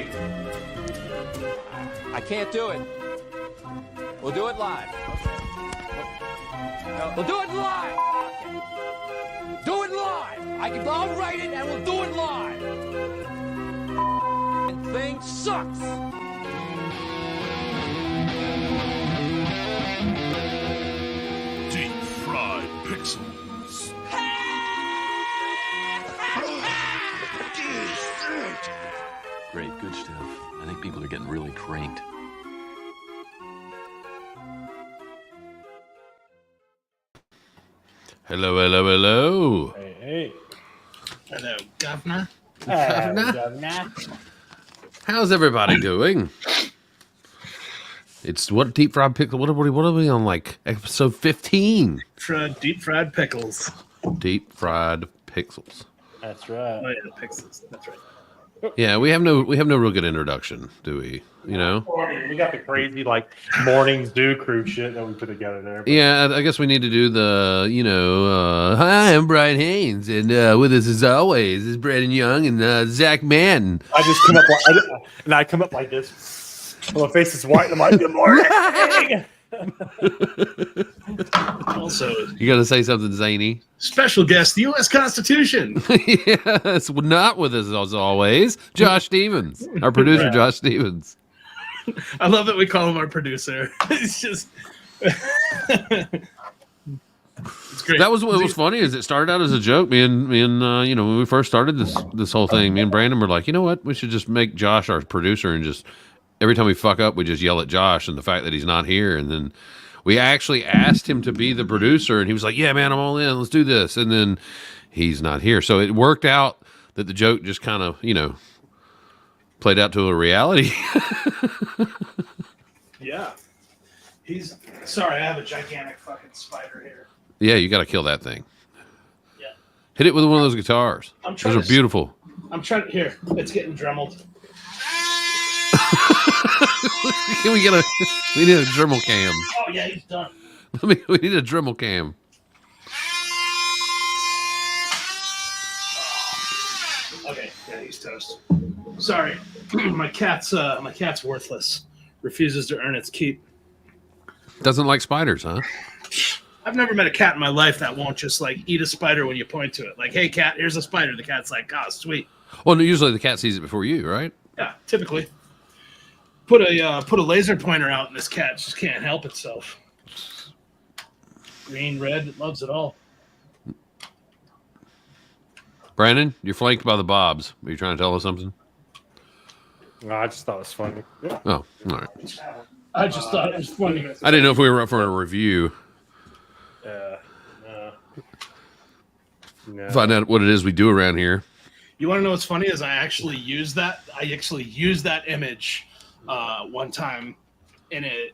Dewey. I can't do it. We'll do it live. We'll do it live. Do it live. I'll write it and we'll do it live. And thing sucks. Deep fried pixels. Great, good stuff. I think people are getting really cranked. Hello, hello, hello. Hey, hey. Hello, Governor. Governor. How's everybody doing? It's what deep fried pickle. What are we on? Like episode 15. Deep fried pickles. Deep fried pixels. That's right. Oh yeah, pixels. That's right. Yeah, we have no real good introduction, do we? You know? We got the crazy mornings do crew shit that we put together there. Yeah, I guess we need to do the, hi, I'm Bryan Haines, and with us as always is Brandon Young and Zach Mandt. I just come up like this. My face is white. And I'm like, good morning. Also, You got to say something zany. special guest, the U.S. Constitution. Yes, not with us as always, Josh Stevens, our producer, Right. Josh Stevens. I love that we call him our producer. It's just, it's great. That was what was funny is it started out as a joke. Me and when we first started this whole thing, me and Brandon were like, you know what, we should just make Josh our producer and just every time we fuck up, we just yell at Josh and the fact that he's not here. And then we actually asked him to be the producer, and he was like, yeah, man, I'm all in. Let's do this. And then he's not here, so it worked out that the joke just kind of played out to a reality. Yeah. He's sorry. I have a gigantic fucking spider here. Yeah, you got to kill that thing. Yeah. Hit it with one of those guitars. I'm trying Those are to- beautiful. I'm trying. Here, it's getting dremelled. Can we get we need a Dremel cam. Oh yeah, he's done. We need a Dremel cam. Okay, yeah, he's toast. Sorry, my cat's worthless. Refuses to earn its keep. Doesn't like spiders, huh? I've never met a cat in my life that won't just eat a spider when you point to it. Like, hey cat, here's a spider. The cat's like, oh, sweet. Well, usually the cat sees it before you, right? Yeah, typically. Put a laser pointer out and this cat just can't help itself. Green, red, it loves it all. Brandon, you're flanked by the Bobs. Are you trying to tell us something? No, I just thought it was funny. Yeah. Oh, all right. I just thought it was funny. I didn't know if we were up for a review. No. Find out what it is we do around here. You want to know what's funny is I actually used that image one time in a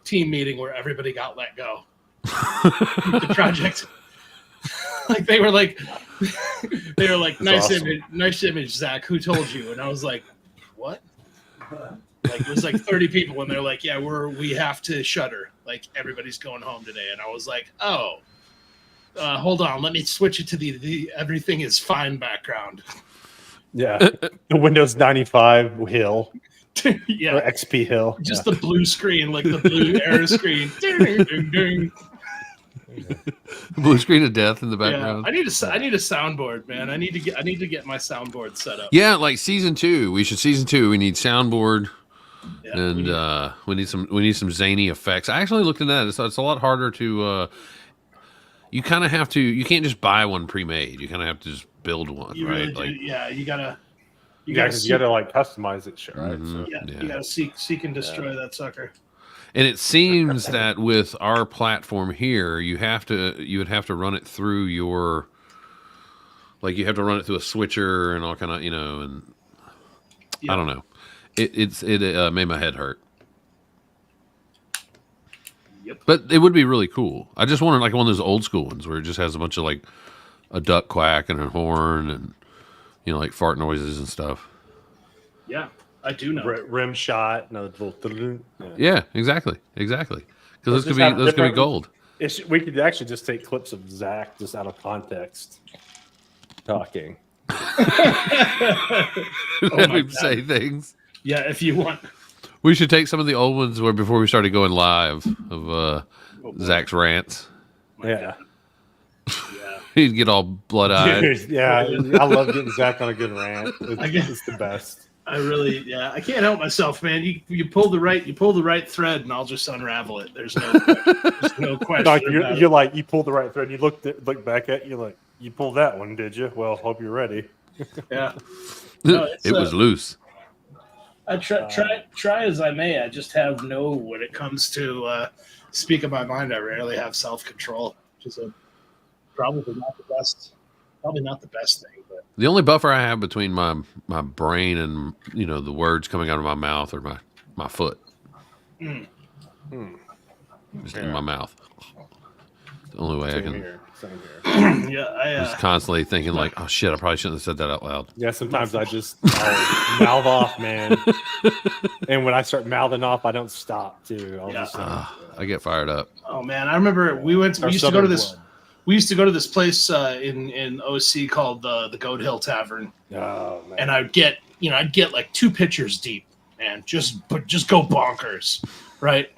team meeting where everybody got let go. The project. They were like nice image, Zach. Who told you? And I was like, what? It was 30 people, and they're like, yeah, we have to shutter. Everybody's going home today. And I was like, oh, hold on, let me switch it to the everything is fine background. Yeah. The Windows 95 hill. Yeah, Or XP hill. just the blue screen, the blue arrow screen. Ding, ding, ding. Blue screen of death in the Yeah, background. I need a soundboard, man. I need to get my soundboard set up. Yeah, like season 2. We need soundboard, Yeah, and we need some zany effects. I actually looked into that. It's a lot harder to. You kind of have to. You can't just buy one pre-made. You kind of have to just build one, you right? really do. Yeah, you gotta customize it, shit, right? Mhm. So. Yeah, you gotta seek and destroy that sucker. And it seems that with our platform here, you would have to run it through your, you have to run it through a switcher and all kind of, and Yeah. I don't know. It made my head hurt. Yep. But it would be really cool. I just wanted one of those old school ones where it just has a bunch of a duck quack and a horn and fart noises and stuff. Yeah, I do know. Rim shot. No, little. Yeah, exactly. Because those could have be different- gold. We could actually just take clips of Zach just out of context talking. Have him say things. Yeah, if you want. We should take some of the old ones where before we started going live of Zach's rants. Yeah. Yeah. He'd get all blood-eyed. Dude, yeah, I love getting Zach on a good rant. It's the best. I can't help myself, man. You pull the right thread, and I'll just unravel it. There's no question. Like you're like, you pulled the right thread. You look back at you like, you pulled that one, did you? Well, hope you're ready. Yeah. No, it was loose. I try as I may. I just have when it comes to speaking my mind, I rarely have self-control, which is probably not the best thing. But The only buffer I have between my brain and the words coming out of my mouth or my foot. Just in my mouth. The only way I can. Same here. yeah, I Just constantly thinking like, oh shit, I probably shouldn't have said that out loud. Yeah, sometimes I'll mouth off, man. And when I start mouthing off, I don't stop too. I get fired up. Oh man, I remember we used to go to this. We used to go to this place in OC called the Goat Hill Tavern. Oh man. And I'd get like 2 pitchers deep and just go bonkers, right?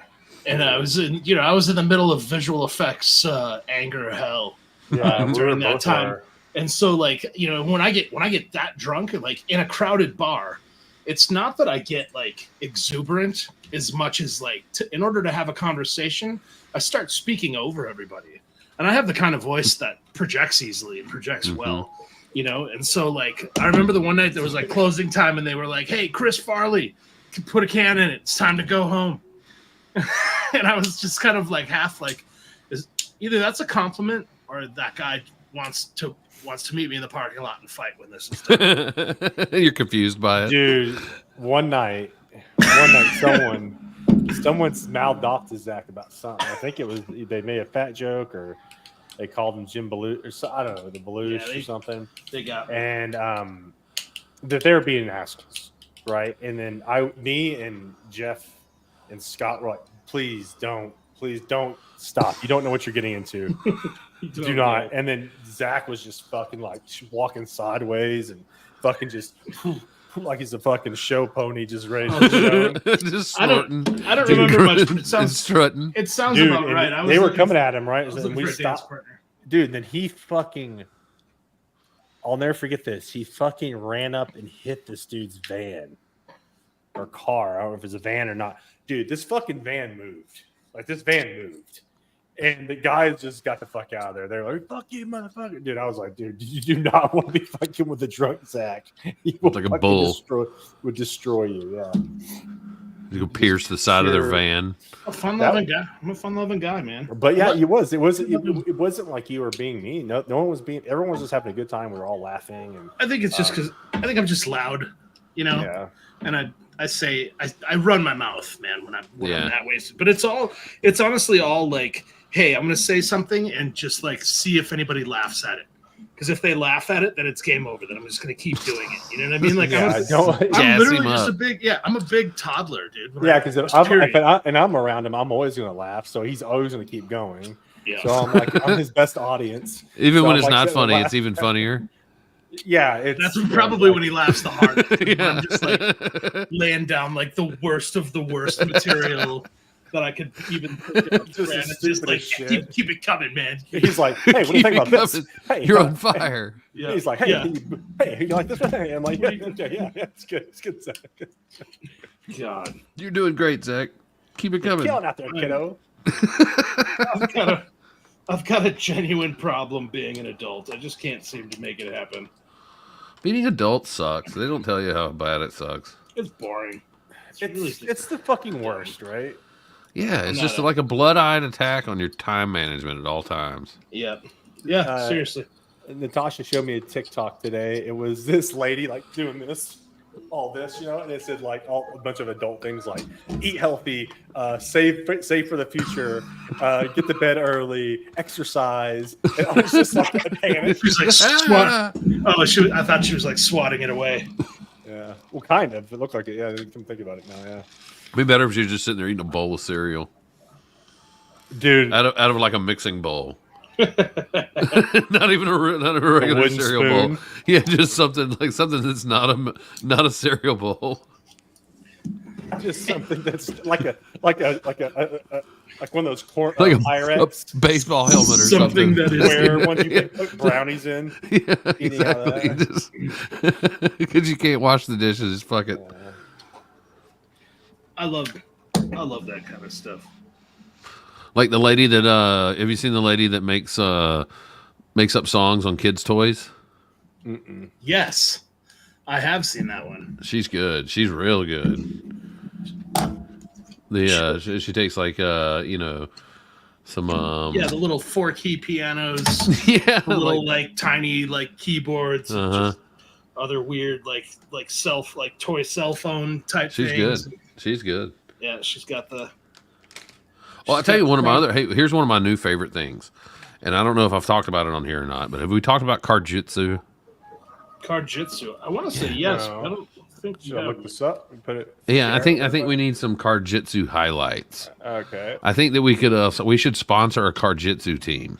And I was in the middle of visual effects anger hell during that time. And so like, when I get that drunk and like in a crowded bar, it's not that I get like exuberant as much as like in order to have a conversation, I start speaking over everybody. And I have the kind of voice that projects easily and projects well, And so like, I remember the one night there was like closing time and they were like, "Hey, Chris Farley, put a can in it. It's time to go home." And I was just kind of like half like, is either that's a compliment or that guy wants to meet me in the parking lot and fight when this is done. You're confused by it. Dude, one night someone's mouthed off to Zach about something. I think it was they made a fat joke or they called him Jim Belush or so, I don't know, the Belush or something. They got me. And that they were being assholes, right? And then me and Jeff and Scott were like, please don't stop. You don't know what you're getting into. Do not. And then Zach was just fucking like walking sideways and fucking just like he's a fucking show pony, just ready to show. Just snorting. I don't remember much, but it sounds strutting. It sounds about right. They were coming at him, right? So we stopped. Dude, and then he fucking, I'll never forget this. He fucking ran up and hit this dude's van or car. I don't know if it's a van or not. Dude, this fucking van moved. Like, this van moved. And the guys just got the fuck out of there. They're like, "Fuck you, motherfucker." Dude, I was like, dude, you do not want to be fucking with a drunk Zach. He will like a bull. Would destroy you, yeah. You go pierce the side of their van. A fun-loving guy. I'm a fun-loving guy, man. But yeah, it wasn't like you were being mean. No one was being. Everyone was just having a good time. We were all laughing. And I think it's just because I think I'm just loud, Yeah. And I say I run my mouth, man, when I'm that way. But it's honestly all like, hey, I'm gonna say something and just like see if anybody laughs at it. Because if they laugh at it, then it's game over. Then I'm just gonna keep doing it. You know what I mean? Like I'm literally just I'm a big toddler, dude. Because I'm around him, I'm always gonna laugh. So he's always gonna keep going. Yeah. So I'm like, I'm his best audience. Even when it's not funny, it's even funnier. Yeah, that's probably when he laughs the hardest. I'm just like laying down like the worst of the worst material that I could even think of. Just like keep it coming, man. He's like, hey, what do you think about this? Hey, you're on fire. Yeah. He's like, hey, you like this? I'm like, yeah, it's good. It's good, Zach. God, you're doing great, Zach. Keep it coming. You're killing out there, kiddo. I've got a genuine problem being an adult. I just can't seem to make it happen. Being an adult sucks. They don't tell you how bad it sucks. It's boring. It's the fucking worst, right? Yeah, it's just like a blood-eyed attack on your time management at all times. Yep. Yeah, seriously. Natasha showed me a TikTok today. It was this lady like doing all this, and it said like a bunch of adult things like eat healthy, save for the future, get to bed early, exercise. And I was just like a panic. She's like swatting. I thought she was like swatting it away. Yeah, well, kind of. It looked like it. Yeah, I didn't think about it now. Yeah, it'd be better if she was just sitting there eating a bowl of cereal, dude. Out of like a mixing bowl. not even a regular wooden cereal spoon. bowl. Yeah, just something that's not a cereal bowl. Just something that's like one of those corn Like a Pyrex baseball helmet or Something something. that is where ones you can put brownies in. Yeah, Eating out of exactly. Because you can't wash the dishes. Just fuck it. I love that kind of stuff. Like the lady that have you seen the lady that makes up songs on kids' toys? Yes, I have seen that one. She's good. She's real good. The she takes like some Yeah, the little 4-key pianos, yeah, the little like tiny like keyboards, and Uh-huh. just other weird like toy cell phone type she's things. good. She's good. Yeah, she's got the. Well, I'll tell you one of my other. Hey, here's one of my new favorite things, and I don't know if I've talked about it on here or not. But have we talked about card-jitsu? Card-jitsu. I want to say yes. No. I don't think Should I so. look this up and put it? Yeah, I think we need some card-jitsu highlights. Okay. I think that we should sponsor a card-jitsu team.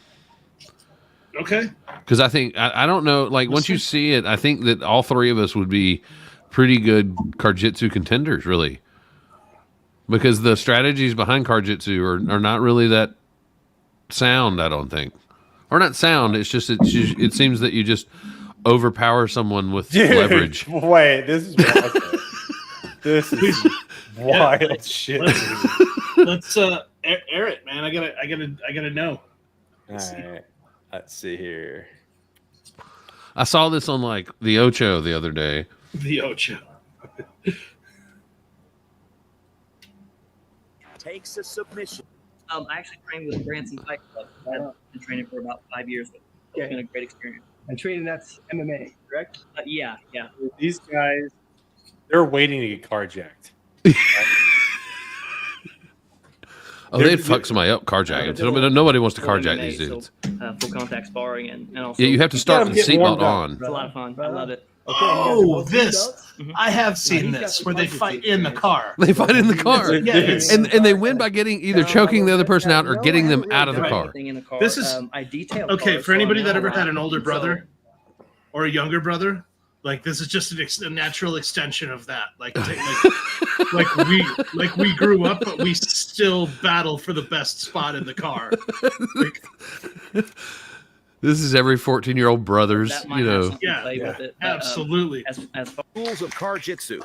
Okay. Because I think I don't know, like once you see it, I think that all three of us would be pretty good card-jitsu contenders, really. Because the strategies behind card-jitsu are not really that sound, I don't think, or not sound. It's just it seems that you just overpower someone with leverage. Wait, this is this is wild shit. Let's air it, man. I gotta know. All right, let's see here. I saw this on like the Ocho the other day. The Ocho. Takes a submission. I actually trained with Branson Fight Club. I've been training for about 5 years. It's been a great experience. And training, that's MMA, correct? Yeah. These guys, they're waiting to get carjacked. Oh, they'd fuck somebody up carjacking. Nobody wants to Full carjack MMA, these dudes. So, full contact sparring and also Yeah, you have to start with the seatbelt on. It's a lot of fun. I love it. Oh, this. I have seen this where they fight in the car. They fight in the car, Yeah, it's- and they win by getting either choking the other person out or getting them out of the car. Everything in the car. This is- I detail Okay, cars, for so anybody I that know ever a lot. had an older So, brother or a younger brother, like this is just a natural extension of that. Like we grew up, but we still battle for the best spot in the car. This is every 14-year-old brother's, that might you have know. something to play with it, but, Absolutely. as far Rules of card-jitsu.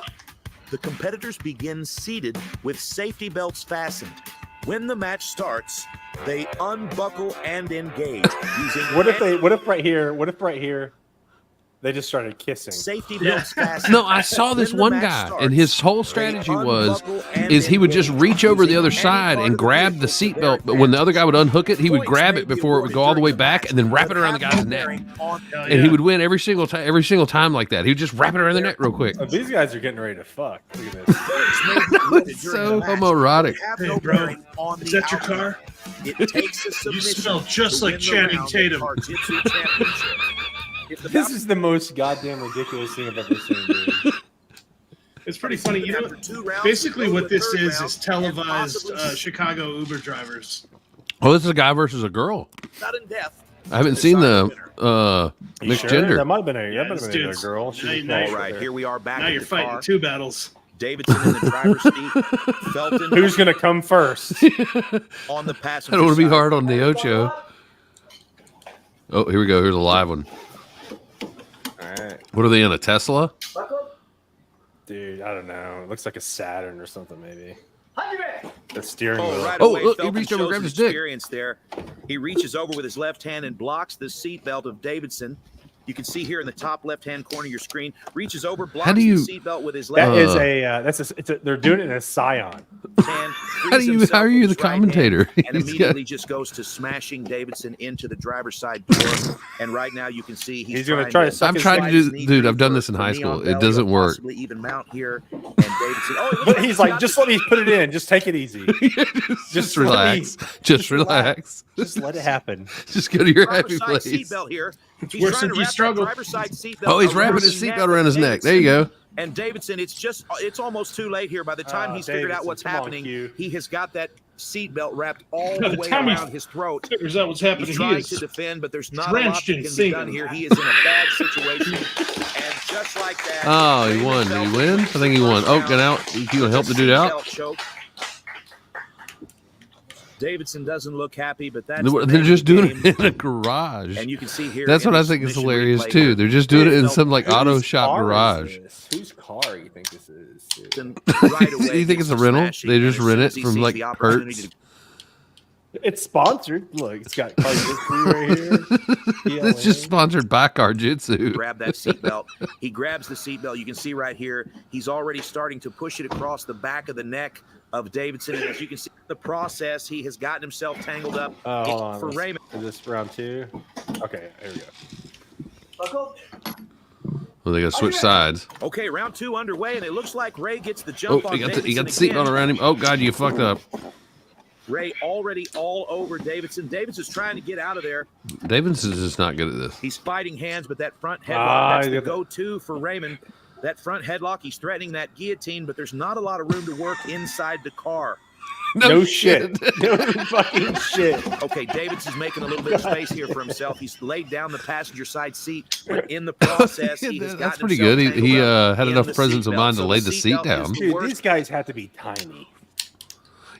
The competitors begin seated with safety belts fastened. When the match starts, they unbuckle and engage using What if right here they just started kissing? safety belts fastened. No, I saw this When the one match guy, starts, and his whole they strategy unbuckle and is he would just engage reach over the using other any side part and of the grab the vehicle to their seatbelt, but when the other guy would unhook it, he would Points grab may it be before it would go all the way awarded back, during and then wrap the it around the match, guy's but neck. bearing on- Hell And he yeah. would win every single time like that. He would just wrap it around the neck real quick. Oh, these guys are getting ready to fuck. Look at this. Points may be awarded It's during so the match, homoerotic. but have Hey, no bro, bearing on Is the that your outcome. car? It takes a You submission smell just to like win the Channing round of Tatum. Jiu-Jitsu championship. If the This is the most goddamn ridiculous thing I've ever seen, dude. It's pretty funny. You know, After 2 rounds, basically we go what to a this third is round televised and possibly Chicago Uber drivers. Oh, this is a guy versus a girl. sudden death. I haven't seen the mixed Sure? gender. That might have been a, Yeah, that might have this been a dude's- girl. She now was you- nice All with right, her. here we are back Now in you're the fighting car. two battles. Davidson in the driver's seat. Felton Who's gonna come first? on the I passenger don't want to be side. hard on the Ocho. Oh, here we go. Here's a live one. All right, What are they in, a Tesla? dude. I don't know. It looks like a Saturn or something, maybe. The steering Oh, wheel. right Oh, away, look, he Felton reached over and shows grabbed his his dick. experience there. He reaches over with his left hand and blocks the seatbelt of Davidson. You can see here in the top left-hand corner of your screen. Reaches over, blocks do you- the seatbelt with his That left is it's a. They're doing it in a Scion. hand. How are you the commentator? And He's immediately just goes to smashing Davidson into the driver's side door. And right now you can see He's gonna try to suck I'm his trying to slide do, his knee dude. through I've done for this in high the school. neon It belly, doesn't or work. Possibly even mount here. And Davidson. Oh, But he's like, just let me put it in. Just take it easy. Just let me- relax. Just relax. Just let it happen. Just go to your driver's happy side place. seatbelt here. He's Worse trying if to you wrap that struggle. driver's side seatbelt Oh, he's wrapping around his the seatbelt around his neck. There you Davidson. go. And Davidson, it's almost too late here. By the time he's figured out what's happening, he has got that seatbelt wrapped all the way around his throat. Figures out what's happening. He's trying to defend, but there's not a lot that can be done here. He is in a bad situation. And just like that. Oh, he won. Did he win? I think he won. Oh, get out. You help the dude out. Davidson doesn't look happy, but that's they're just doing it in a garage. And you can see here. That's what I think is hilarious too. They're just doing it in some like auto shop garage. Whose car you think this is? Right away, You think it's a rental? They just rent it from like Hertz. It's sponsored. Look, it's got Car-Jitsu right here. It's just sponsored by Car-Jitsu. Grab that seatbelt. He grabs the seatbelt. You can see right here, he's already starting to push it across the back of the neck of Davidson. And as you can see the process, he has gotten himself tangled up for Raymond. Is this round 2? Okay, there we go. Well, they got to switch sides. Okay, round 2 underway, and it looks like Ray gets the jump on Davidson. He got the seatbelt around him. Oh, God, you fucked up. Ray already all over Davidson. Davidson's trying to get out of there. Davidson's just not good at this. He's fighting hands, but that front headlock, that's the go-to for Raymond. That front headlock, he's threatening that guillotine, but there's not a lot of room to work inside the car. No shit. No fucking shit. Okay, Davidson's making a little bit of space here for himself. He's laid down the passenger side seat, but in the process, he has that's pretty good. He had enough presence of mind to lay the seat down. Dude, these guys have to be tiny.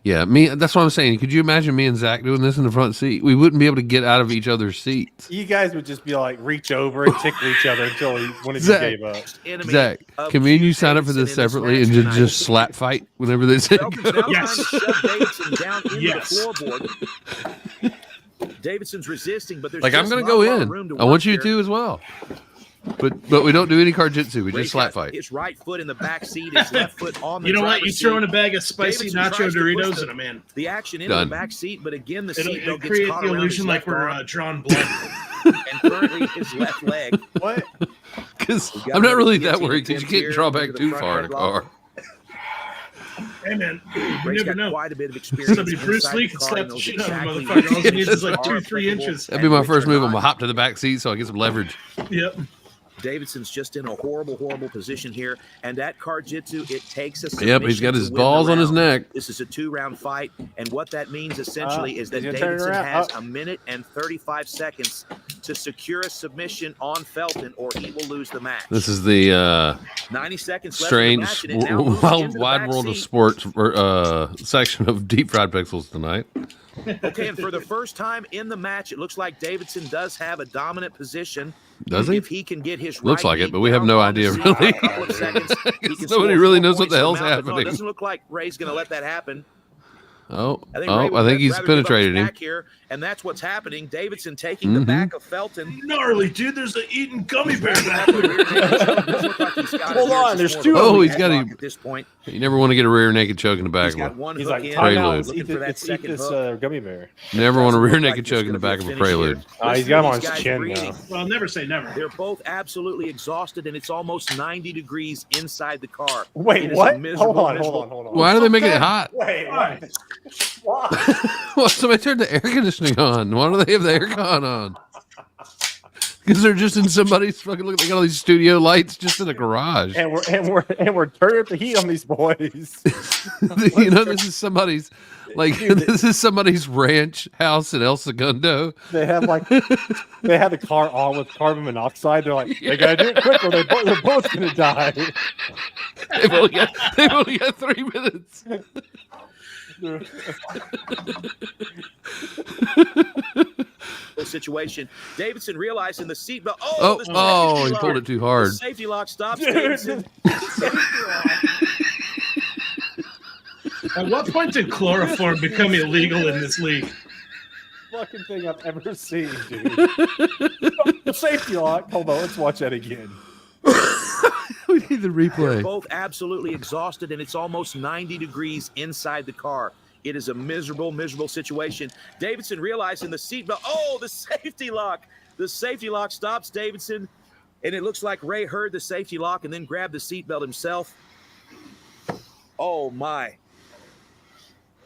Yeah, that's what I'm saying. Could you imagine me and Zach doing this in the front seat? We wouldn't be able to get out of each other's seats. You guys would just be like, reach over and tickle each other until one of you gave up. Zach, can me and you sign up for this separately and just slap fight whenever they say go? Yes. Yes. Davidson's resisting, but there's like I'm going to go in. I want you to as well. But we don't do any Car-Jitsu. We just slap fight. His right foot in the back seat, his left foot on the You know what? You throw in seat. a bag of spicy nacho Doritos and I'm in. The action in the back seat, but again, the seat It'll gets create caught the around illusion his like left we're arm. drawing blood. And currently his left leg. What? Because I'm not really that worried because you can't draw back too far in a car. Hey man, you Ray's never got know. quite a bit of experience. Somebody Bruce inside Lee the can car slap and the knows shit out of a exactly motherfucker. All he which needs is like are 2 or 3 applicable inches. That'd be my and first which move. are I'm going not. to hop to the back seat so I get some leverage. Yep. Davidson's just in a horrible position here, and that Car-Jitsu, it takes a Yep, he's got his balls on his neck. This is a 2-round fight, and what that means essentially is that he's gonna turn Davidson around. has a minute and 35 seconds to secure a submission on Felton, or he will lose the match. This is the 90 seconds strange, left in the match, and it now moves into the wide back world of seat. sports section of Deep Fried Pixels tonight. Okay, and for the first time in the match, it looks like Davidson does have a dominant position. Does he? If he can get his Looks right like it, knee but we have down no on the idea, seat for really. a couple of seconds, he can Nobody score really 4 knows what points the hell's from out, but no, happening. it doesn't look like Ray's going to let that happen. Oh, Ray I would think he's rather give up his penetrated him. back here, and that's what's happening. Davidson taking the back of Felton. Gnarly, dude. There's an eating gummy bear back Hold there. on, there's 2 Oh, he's got him him. at this point. You never want to get a rear naked choke in the back He's of got a one He's hook like, in, time out. Prelude. Let's eat looking for that this second hook. gummy bear. Never want a rear Doesn't naked look choke like in the there's back of a gonna be finish Prelude. here. He's got him on These his guys chin breathing. now. Well, never say never. They're both absolutely exhausted, and it's almost 90 degrees inside the car. Wait, It is a what? miserable, Hold on. miserable- Why are they making it hot? Wait, what? Why? Well, somebody turned the air conditioning on. Why do they have the aircon on? Because they're just in somebody's fucking look. They got all these studio lights just in a garage. And we're turning up the heat on these boys. You know, this is somebody's this is somebody's ranch house in El Segundo. They have the car on with carbon monoxide. They're like, they gotta do it quick or they're both gonna die. They've only got 3 minutes. Situation. Davidson realizing the seatbelt. Oh, the oh, safety he lock. pulled it too hard. The safety lock stops Dude, Davidson. At what point did chloroform become illegal in this league? Fucking thing I've ever seen, dude. The safety lock. Hold on, let's watch that again. We need the They're replay. both absolutely exhausted, and it's almost 90 degrees inside the car. It is a miserable, miserable situation. Davidson realizing the seatbelt. Oh, the safety lock. The safety lock stops Davidson, and it looks like Ray heard the safety lock and then grabbed the seatbelt himself. Oh, my.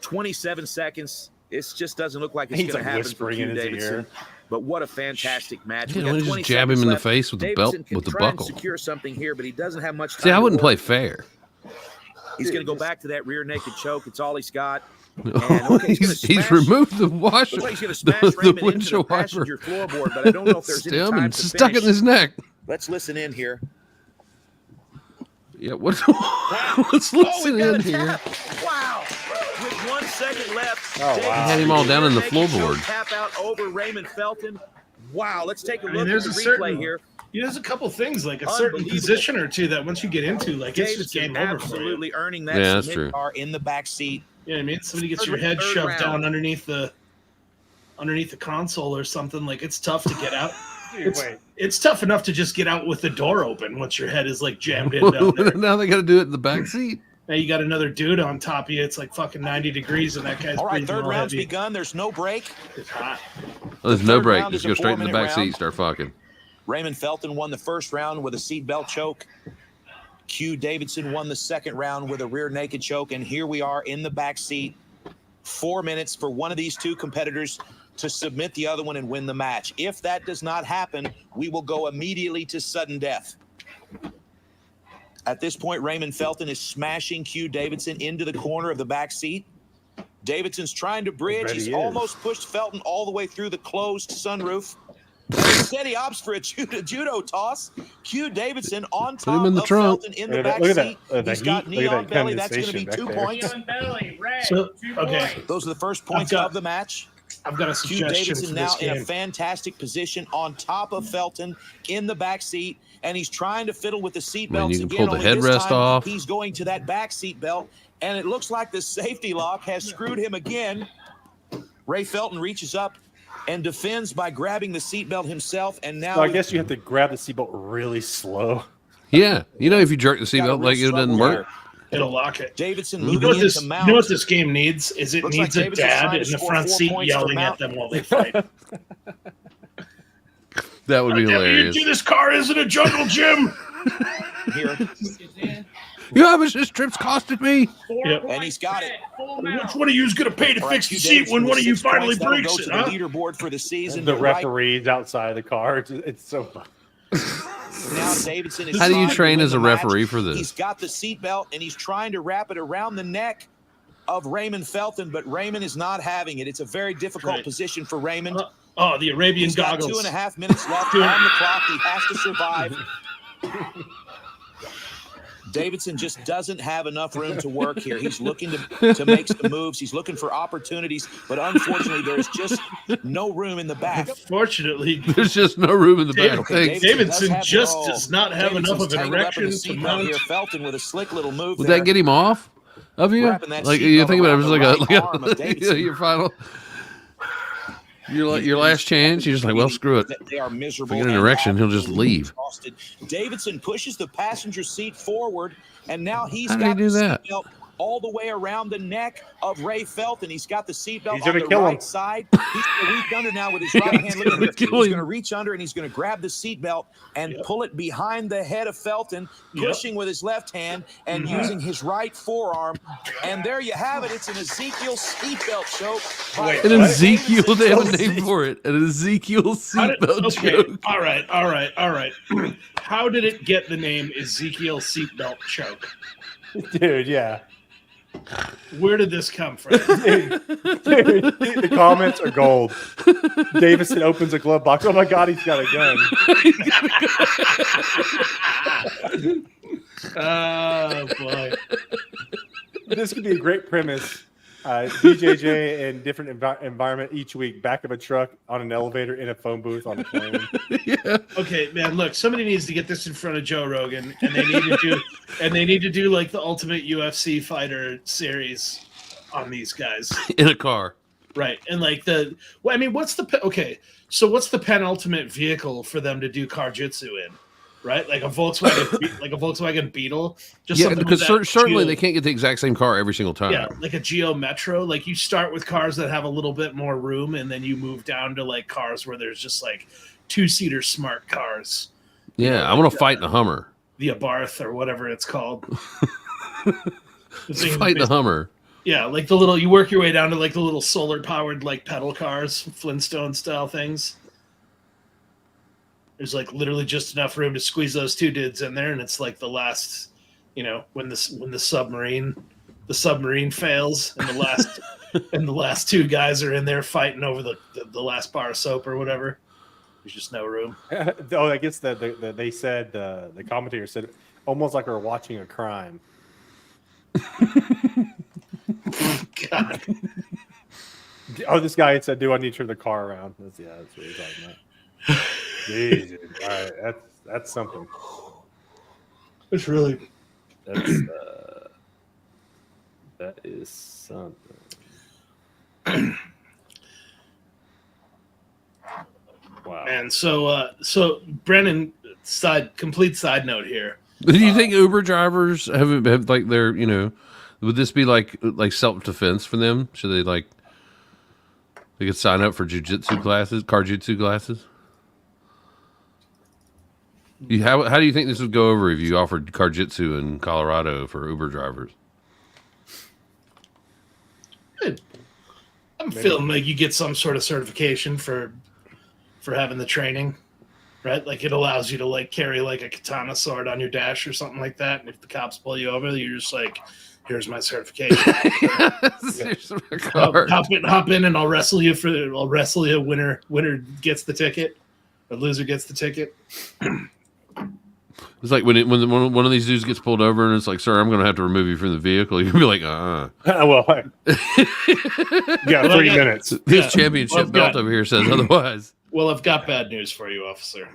27 seconds. It just doesn't look like it's He's going like to happen for whispering Q in his Davidson. ear. But what a fantastic match. Yeah, We got why don't you 20 just jab him seconds in the left. face with the Davidson belt, can with the try and buckle. secure something here, but he doesn't have much time. See, I to wouldn't work. play fair. He's going to go back to that rear naked choke. It's all he's got. And, okay, he's removed the washer, Looks like he's going to smash the Raymond into the windshield wiper, passenger floorboard, but I don't know if there's any stem, time and to stuck it in finish. his neck. Let's listen in here. Yeah, let's listen in here. Wow. With 1 second left, wow. He had him all down in the naked choke floorboard. Tap out over Raymond Felton. Wow, let's take a I mean, look at there's the a replay certain here. There's a couple things like a certain Unbelievable. position or two that once you get into, like it's just Davidson game over for you. absolutely earning that Yeah, that's submit true. car in the back seat. You know what I mean? Somebody gets Third- your head third shoved round. down underneath the console or something. Like it's tough to get out. It's tough enough to just get out with the door open once your head is like jammed in down there. Now they got to do it in the back seat. Now you got another dude on top of you. It's like fucking 90 degrees, and that guy's All right, breathing third all round's heavy. begun. There's no break. It's hot. Oh, there's no third break. round Just is go a straight in the 4-minute back seat, round. start fucking. Raymond Felton won the first round with a seatbelt choke. Q Davidson won the second round with a rear naked choke. And here we are in the back seat. 4 minutes for one of these two competitors to submit the other one and win the match. If that does not happen, we will go immediately to sudden death. At this point, Raymond Felton is smashing Q Davidson into the corner of the back seat. Davidson's trying to bridge. bet He's he is. almost pushed Felton all the way through the closed sunroof. And instead, he opts for a judo toss. Q Davidson on him top in the of trunk. Felton in the Look back at that- seat. look at that He's got heat. knee Look at on that belly. That's going to be condensation 2 back there. points. So, okay, Those are the first points got- of the match. I've got a Q suggestion Davidson for now this in a game. fantastic position on top of Felton in the back seat, and he's trying to fiddle with the seat Man, belts you can again. pull the only this headrest time, off. He's going to that back seat belt, and it looks like the safety lock has screwed him again. Ray Felton reaches up and defends by grabbing the seat belt himself, and now So I guess you have to grab the seatbelt really slow. Yeah, you know if you jerk the Got a seatbelt real like it doesn't struggle work. here. It'll lock it. Davidson You moving know, what into this, Mount. you know what this game needs? Is it Looks needs like a Davidson's dad trying to in the score front 4 seat points for yelling at Mount. them while they fight. That would be Damn it, hilarious. this car isn't a jungle gym. Here, You know how much this trip's costed me? Yep. and he's got it. Which one of you is going to pay to All right, fix the Q seat Davidson when with one of you 6 points. finally That'll breaks go it? to Huh? the leaderboard for the season. The You're right. referees outside the car. It's so fun. Now Davidson is How do you trying to train win as a the match. referee for this? He's got the seatbelt and he's trying to wrap it around the neck of Raymond Felton, but Raymond is not having it. It's a very difficult Right. position for Raymond. Oh, the Arabian He's got goggles. 2.5 minutes left on the clock. He has to survive. Davidson just doesn't have enough room to work here. He's looking to make some moves. He's looking for opportunities, but unfortunately, there's just no room in the back. Fortunately, There's just no room in the David- back. Thanks. Davidson have- just oh, does not have enough of Davidson's an tangled up in erection the to seatbelt mount. here. Felton with a slick little move Would there. that get him off of you? Wrapping that Like seatbelt you think about it, it was around like the a, right arm of like Davidson. your final, your last chance. You're just like, well, screw it. They are miserable. If we get an and erection, he'll just absolutely leave. exhausted. Davidson pushes the passenger seat forward, and now he's How did he got do the that? seatbelt all the way around the neck of Ray Felton. He's got the seatbelt He's on gonna the kill right him. side. He's going to reach under now with his right hand. Look at gonna here. kill He's him. going to reach under and he's going to grab the seatbelt and pull it behind the head of Felton, Yep. pushing with his left hand and using his right forearm. And there you have it. It's an Ezekiel seatbelt choke. by Wait, An what? Ezekiel, they have a Davidson. name for it. An Ezekiel How did- seatbelt okay, joke. all right. How did it get the name Ezekiel seatbelt choke? Dude, yeah. Where did this come from? Dude, the comments are gold. Davison opens a glove box. Oh my God, he's got a gun. Oh boy. This could be a great premise. BJJ in different environment each week. Back of a truck, on an elevator, in a phone booth, on a plane. Okay, man. Look, somebody needs to get this in front of Joe Rogan, and they need to do like the Ultimate UFC Fighter series on these guys, In a car. right? And like what's the penultimate vehicle for them to do carjitsu in, right? Like a Volkswagen Beetle. Just Yeah, something because with that certainly Geo- they can't get the exact same car every single time. Yeah, like a Geo Metro. Like you start with cars that have a little bit more room, and then you move down to like cars where there's just like 2-seater smart cars. Yeah, I want to fight in a Hummer. The Abarth or whatever it's called. The thing Fight in a is- Hummer. Yeah, like the little, you work your way down to like the little solar powered like pedal cars, Flintstone style things. There's like literally just enough room to squeeze those two dudes in there, and it's like the last, when the submarine fails, and the last two guys are in there fighting over the last bar of soap or whatever. There's just no room. Oh, I guess they said the commentator said almost like we're watching a crime. God. Oh, this guy said, "Do I need to turn the car around?" That's what he's talking about. Jesus, all right, that's something. It's really that is something. Wow. And so Brennan, complete side note here. Do you think Uber drivers have like their, would this be like self-defense for them? Should they they could sign up for jujitsu classes, car-jitsu classes? How do you think this would go over if you offered car-jitsu in Colorado for Uber drivers? I'm feeling like you get some sort of certification for having the training, right? Like it allows you to carry like a katana sword on your dash or something like that. And if the cops pull you over, you're just like, here's my certification. Hop in and I'll wrestle you. Winner gets the ticket, or loser gets the ticket. It's like when one of these dudes gets pulled over and it's like, "Sir, I'm going to have to remove you from the vehicle." You'll be like, Well, yeah, 3 minutes. This championship belt over here says otherwise. Well, I've got bad news for you, officer.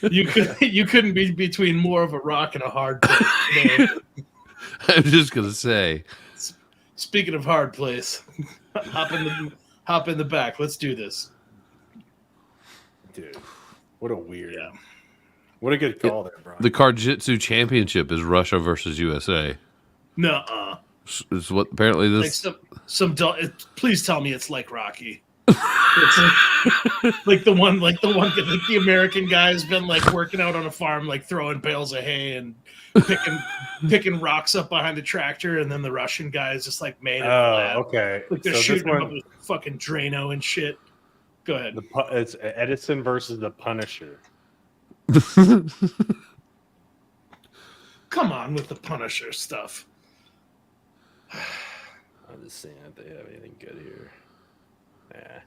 You couldn't be between more of a rock and a hard place. I'm just gonna say. Speaking of hard place, hop in the back. Let's do this, dude. What a weird. Yeah. What a good call there, bro. The Car-Jitsu Championship is Russia versus USA. No. Is what apparently this. Please tell me it's like Rocky. It's like the one the American guy has been working out on a farm, throwing bales of hay and picking rocks up behind the tractor, and then the Russian guy is just made in the lab. Okay. They're shooting him up with fucking Drano and shit. Go ahead. It's Edison versus the Punisher. Come on with the Punisher stuff. I'm just saying if they have anything good here. Yeah.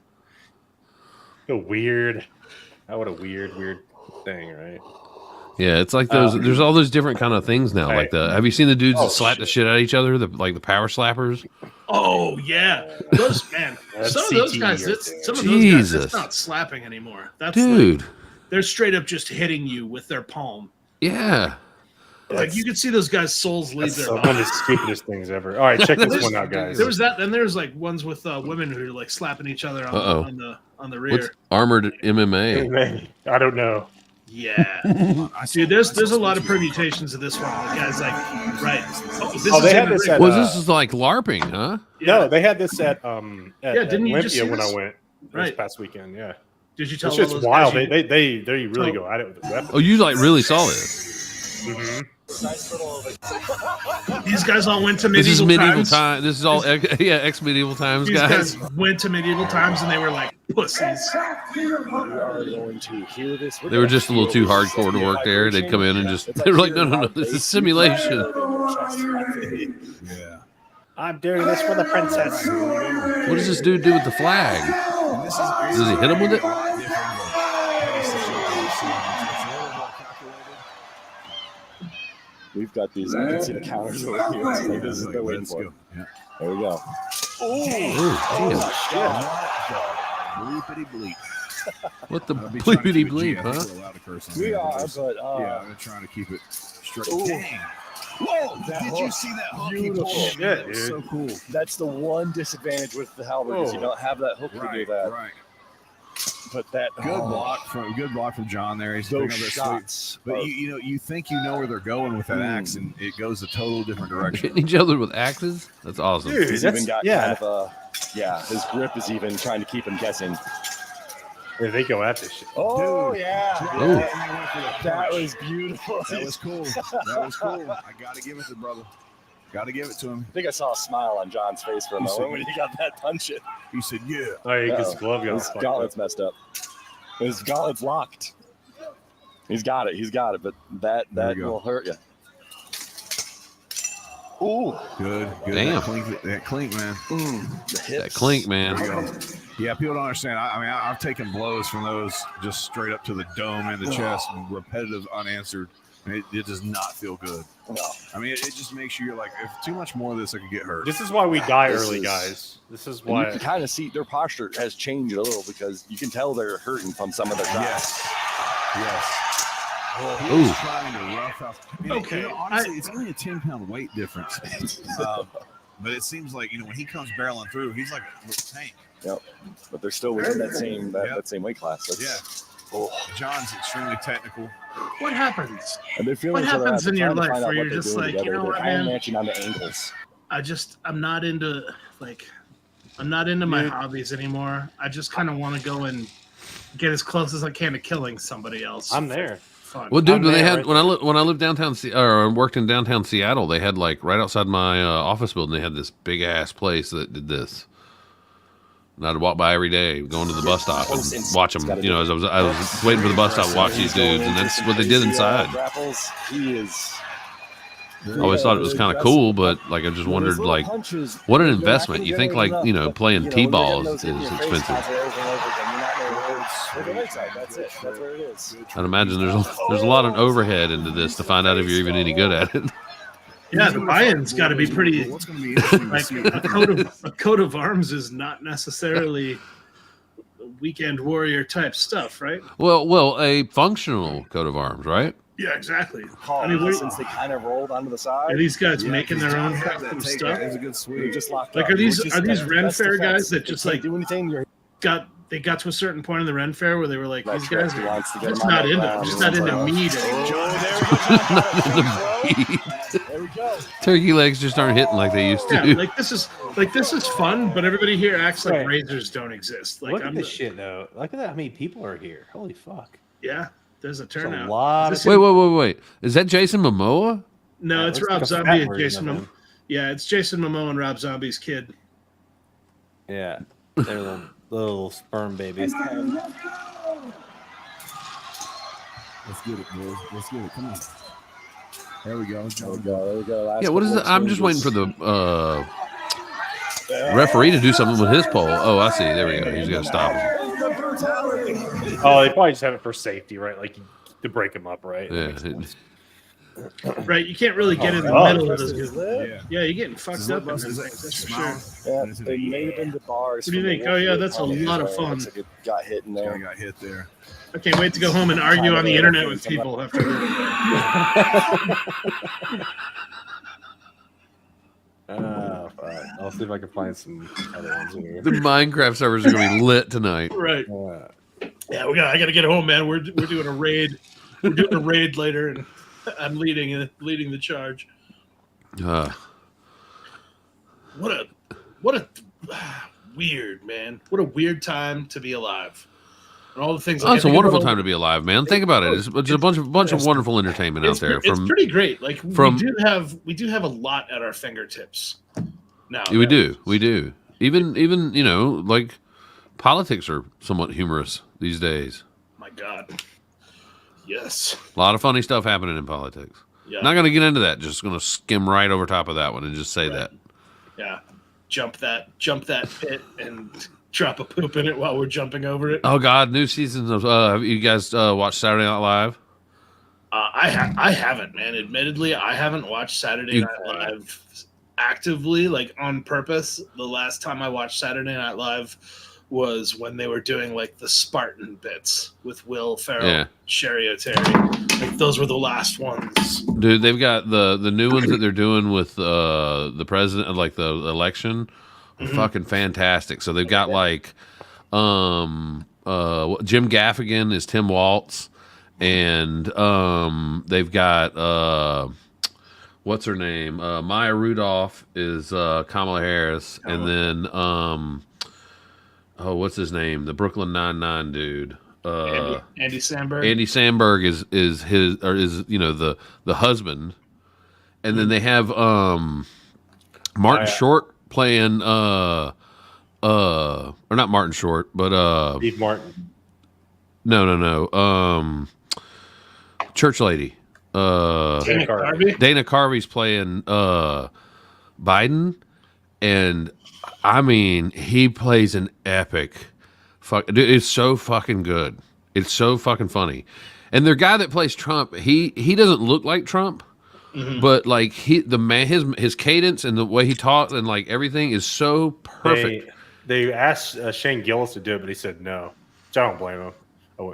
What a weird thing, right? Yeah, it's like those. There's all those different kind of things now. Right. Have you seen the dudes that slap the shit out of each other? The power slappers. Oh yeah, those man. Some of those guys. It's not slapping anymore. That's dude. They're straight up just hitting you with their palm. Yeah. You can see those guys' souls leave their bodies. One of the stupidest things ever. All right, check this one out, guys. There was that. Then there's ones with women who are slapping each other on the rear. What's armored MMA? I don't know. Yeah, dude. There's a lot of permutations of this one. The guy's right. They had this at. This is like LARPing, huh? Yeah. No, they had this at didn't you just see when this? I went this past weekend. Yeah. Did you tell? It's just wild. They really go at it with the weapons. Oh, you really saw this? Mm-hmm. These guys all went to medieval This is medieval times. time. This is all ex-medieval times, These guys. went to medieval times and they were like pussies. We are going to hear this. They were just a little too hardcore to work there. They'd come in and they were like, no, this is simulation. Yeah. I'm doing this for the princess. What does this dude do with the flag? Does he hit him with it? We've got these. I can see the counters over here. It's like this is the waiting for. Yeah. There we go. Bleepity bleep. What the bleepity bleep, huh? We are, but yeah, I'm trying to keep it straight. Dang. Whoa! Did you see that hook? Beautiful. Shit, dude. So cool. That's the one disadvantage with the halberd is you don't have that hook to do that. Right. But that good block from John there. He's those picking up that shots. But you think you know where they're going with that axe, and it goes a total different direction. Hitting each other with axes? That's awesome. Dude, he's even got kind of his grip is even trying to keep him guessing. Yeah, they go at this shit. Oh, Dude. That was beautiful. That was cool. I got to give it to brother. Got to give it to him. I think I saw a smile on John's face for a moment when he got that punch in. He said, "Yeah." Oh, yeah, his glove got His gauntlet's messed up. His gauntlet's locked. He's got it. He's got it. But that will hurt you. Ooh. Good. Damn. That clink, man. The hips. That clink, man. There you go. Yeah, people don't understand. I mean, I've taken blows from those just straight up to the dome and the chest, and repetitive, unanswered. And it does not feel good. No. I mean, it just makes you like, if too much more of this, I could get hurt. This is why we die early, guys. This is And why. you can kind of see their posture has changed a little because you can tell they're hurting from some of their shots. Yes. Well, he was trying to rough out. And Okay. honestly, it's only a 10-pound weight difference. But it seems like, when he comes barreling through, he's like a little tank. Yep. But they're still within that same weight class. John's extremely technical. What happens? And they're feeling What each other happens out. in They're your trying to life find out where what you're they're just doing like, together. you know They're what, iron man? matching on the angles. I'm not into my hobbies anymore. I just kind of want to go and get as close as I can to killing somebody else. I'm there. Fun. Well, dude, I'm when they there, had when I lived downtown or worked in downtown Seattle, they had like right outside my office building, they had this big ass place that did this. And I'd walk by every day, going to the bus stop and watch them. As I was waiting for the bus stop to watch these dudes, and that's what they did inside. He is. I always thought it was kind of cool, but like I just wondered, like, what an investment. You think like playing t-ball is expensive. That's it. That's where it is. I'd imagine there's a lot of overhead into this to find out if you're even any good at it. Yeah, the buy-in's got to be pretty. What's going to be interesting to Like see? a coat of arms is not necessarily weekend warrior type stuff, right? Well, a functional coat of arms, right? Yeah, exactly. I mean, since they kind of rolled onto the side. Are these guys making their own custom stuff? That was a good sweep. Just locked Like, up. are these That's Ren Fair defense. guys that just like do anything? they got to a certain point in the Ren Fair where they were like, these guys He are wants to get just him on not that into ground. just not into meat anymore. There we go. Turkey legs just aren't hitting like they used to. Yeah, like this is fun, but everybody here acts like Right. razors don't exist. Like Look at this shit, though. Look at that. How many people are here? Holy fuck. Yeah, there's a There's turnout. a lot Is of this Wait. Is that Jason Momoa? No, Yeah, it's looks Rob like a Zombie fat and version Jason of Momoa. him. Yeah, it's Jason Momoa and Rob Zombie's kid. Yeah. They're little sperm babies. Let's get it, boys. Let's get it. Come on. There we go. There we go. There we go. Last Yeah, what is couple it? I'm just waiting exchanges. for the referee to do something with his pole. Oh, I see. There we go. He's got to stop him. Oh, they probably just have it for safety, right? Like to break them up, right? Yeah. Right, you can't really get in the Oh, middle of This this. is it. Yeah, you're getting fucked up in this Is thing, that that's for smile? sure. Yeah, they may have been the bars. What do you from think? the Oh, yeah, Wolf that's a Wolf lot of Wolf. fun. Looks like it got hit in I there. got hit there. I can't wait to go home and argue on the internet with people after Oh, fuck. I'll see if I can find some other ones here. The Minecraft servers are going to be lit tonight. Right. Yeah. Yeah, I got to get home, man. We're doing a raid. We're doing a raid later, and I'm leading the charge. What a weird, man. What a weird time to be alive. And all the things. Oh, it's a wonderful time to be alive, man. Think about it. It's a bunch of wonderful entertainment out there. It's pretty great. Like we do have a lot at our fingertips now. We do. Even like politics are somewhat humorous these days. My God. Yes. A lot of funny stuff happening in politics. Yeah. Not going to get into that. Just going to skim right over top of that one and just say that. Yeah. Jump that pit and drop a poop in it while we're jumping over it. Oh God, new seasons of. Have you guys watched Saturday Night Live? I haven't, man. Admittedly, I haven't watched Saturday Night Live actively, like on purpose. The last time I watched Saturday Night Live was when they were doing like the Spartan bits with Will Ferrell, Sherry O'Terry. Like those were the last ones. Dude, they've got the new ones that they're doing with the president, like the election. Fucking fantastic. So they've got like Jim Gaffigan is Tim Waltz, and they've got what's her name? Maya Rudolph is Kamala Harris, and then what's his name? The Brooklyn Nine-Nine dude. Andy Samberg. Andy Samberg is the husband, and then they have Martin Short playing or not Martin Short, but Steve Martin. No. Church lady. Dana Carvey? Dana Carvey's playing Biden, and I mean, he plays an epic. Dude, it's so fucking good. It's so fucking funny. And the guy that plays Trump, he doesn't look like Trump, but like his cadence and the way he talks and like everything is so perfect. They asked Shane Gillis to do it, but he said no. Which I don't blame him.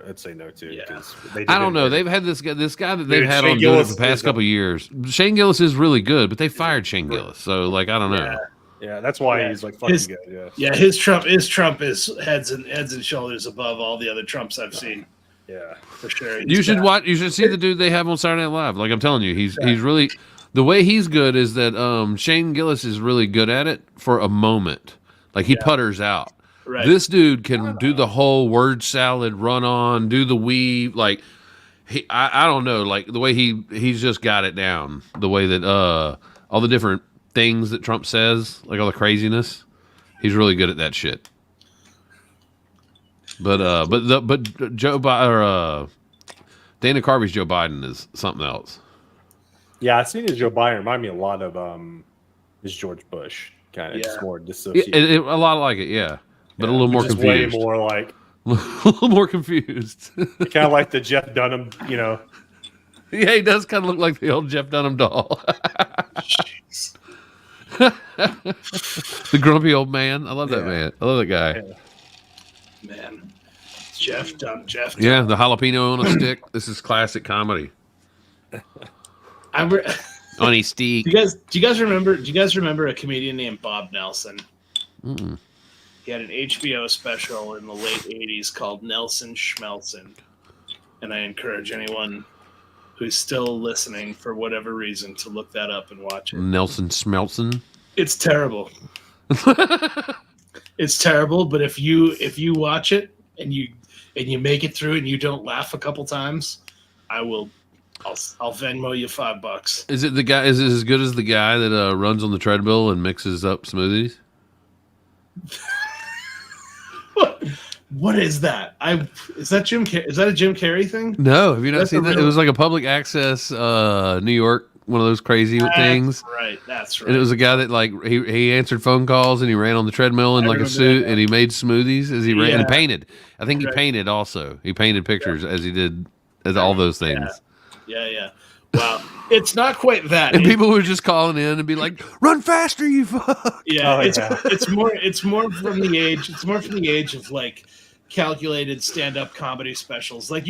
I'd say no too. Yeah. I don't know. They've had this guy that they've had on doing it for the past couple of years. Shane Gillis is really good, but they fired Shane Gillis, so like I don't know. Yeah, that's why he's like fucking good. Yeah, his Trump is heads and shoulders above all the other Trumps I've seen. Yeah, for sure. You should watch. You should see the dude they have on Saturday Night Live. Like I'm telling you, he's really the way he's good is that Shane Gillis is really good at it for a moment. Like he putters out. Right. This dude can do the whole word salad, run on, do the weave. Like I don't know, like the way he's just got it down. The way that all the different things that Trump says, like all the craziness, he's really good at that shit. But Joe Biden Dana Carvey's Joe Biden is something else. Yeah, I seen his Joe Biden remind me a lot of his George Bush kind of just more dissociated. A lot like it, yeah. But a little more confused. Way more like a little more confused. Kind of like the Jeff Dunham, you know. Yeah, he does kind of look like the old Jeff Dunham doll. The grumpy old man. I love that man. I love that guy. Man, Jeff Dunham. Yeah, the jalapeno on a stick. This is classic comedy. On a stick. Do you guys remember a comedian named Bob Nelson? Mm-mm. He had an HBO special in the late 80s called Nelson Schmelson. And I encourage anyone who's still listening for whatever reason to look that up and watch it. Nelson Schmelson. It's terrible. It's terrible, but if you watch it and you make it through and you don't laugh a couple times, I'll Venmo you $5. Is it the guy? Is it as good as the guy that runs on the treadmill and mixes up smoothies? What is that? Is that Jim? Is that a Jim Carrey thing? No, have you not seen that? It was like a public access New York, one of those crazy things. That's right. And it was a guy that like he answered phone calls and he ran on the treadmill in like a suit and he made smoothies as he ran and he painted. I think he painted also. He painted pictures as he did as all those things. Yeah. Wow. It's not quite that. And people were just calling in and be like, "Run faster, you fuck!" Yeah, it's more from the age. It's more from the age of like calculated stand-up comedy specials. Like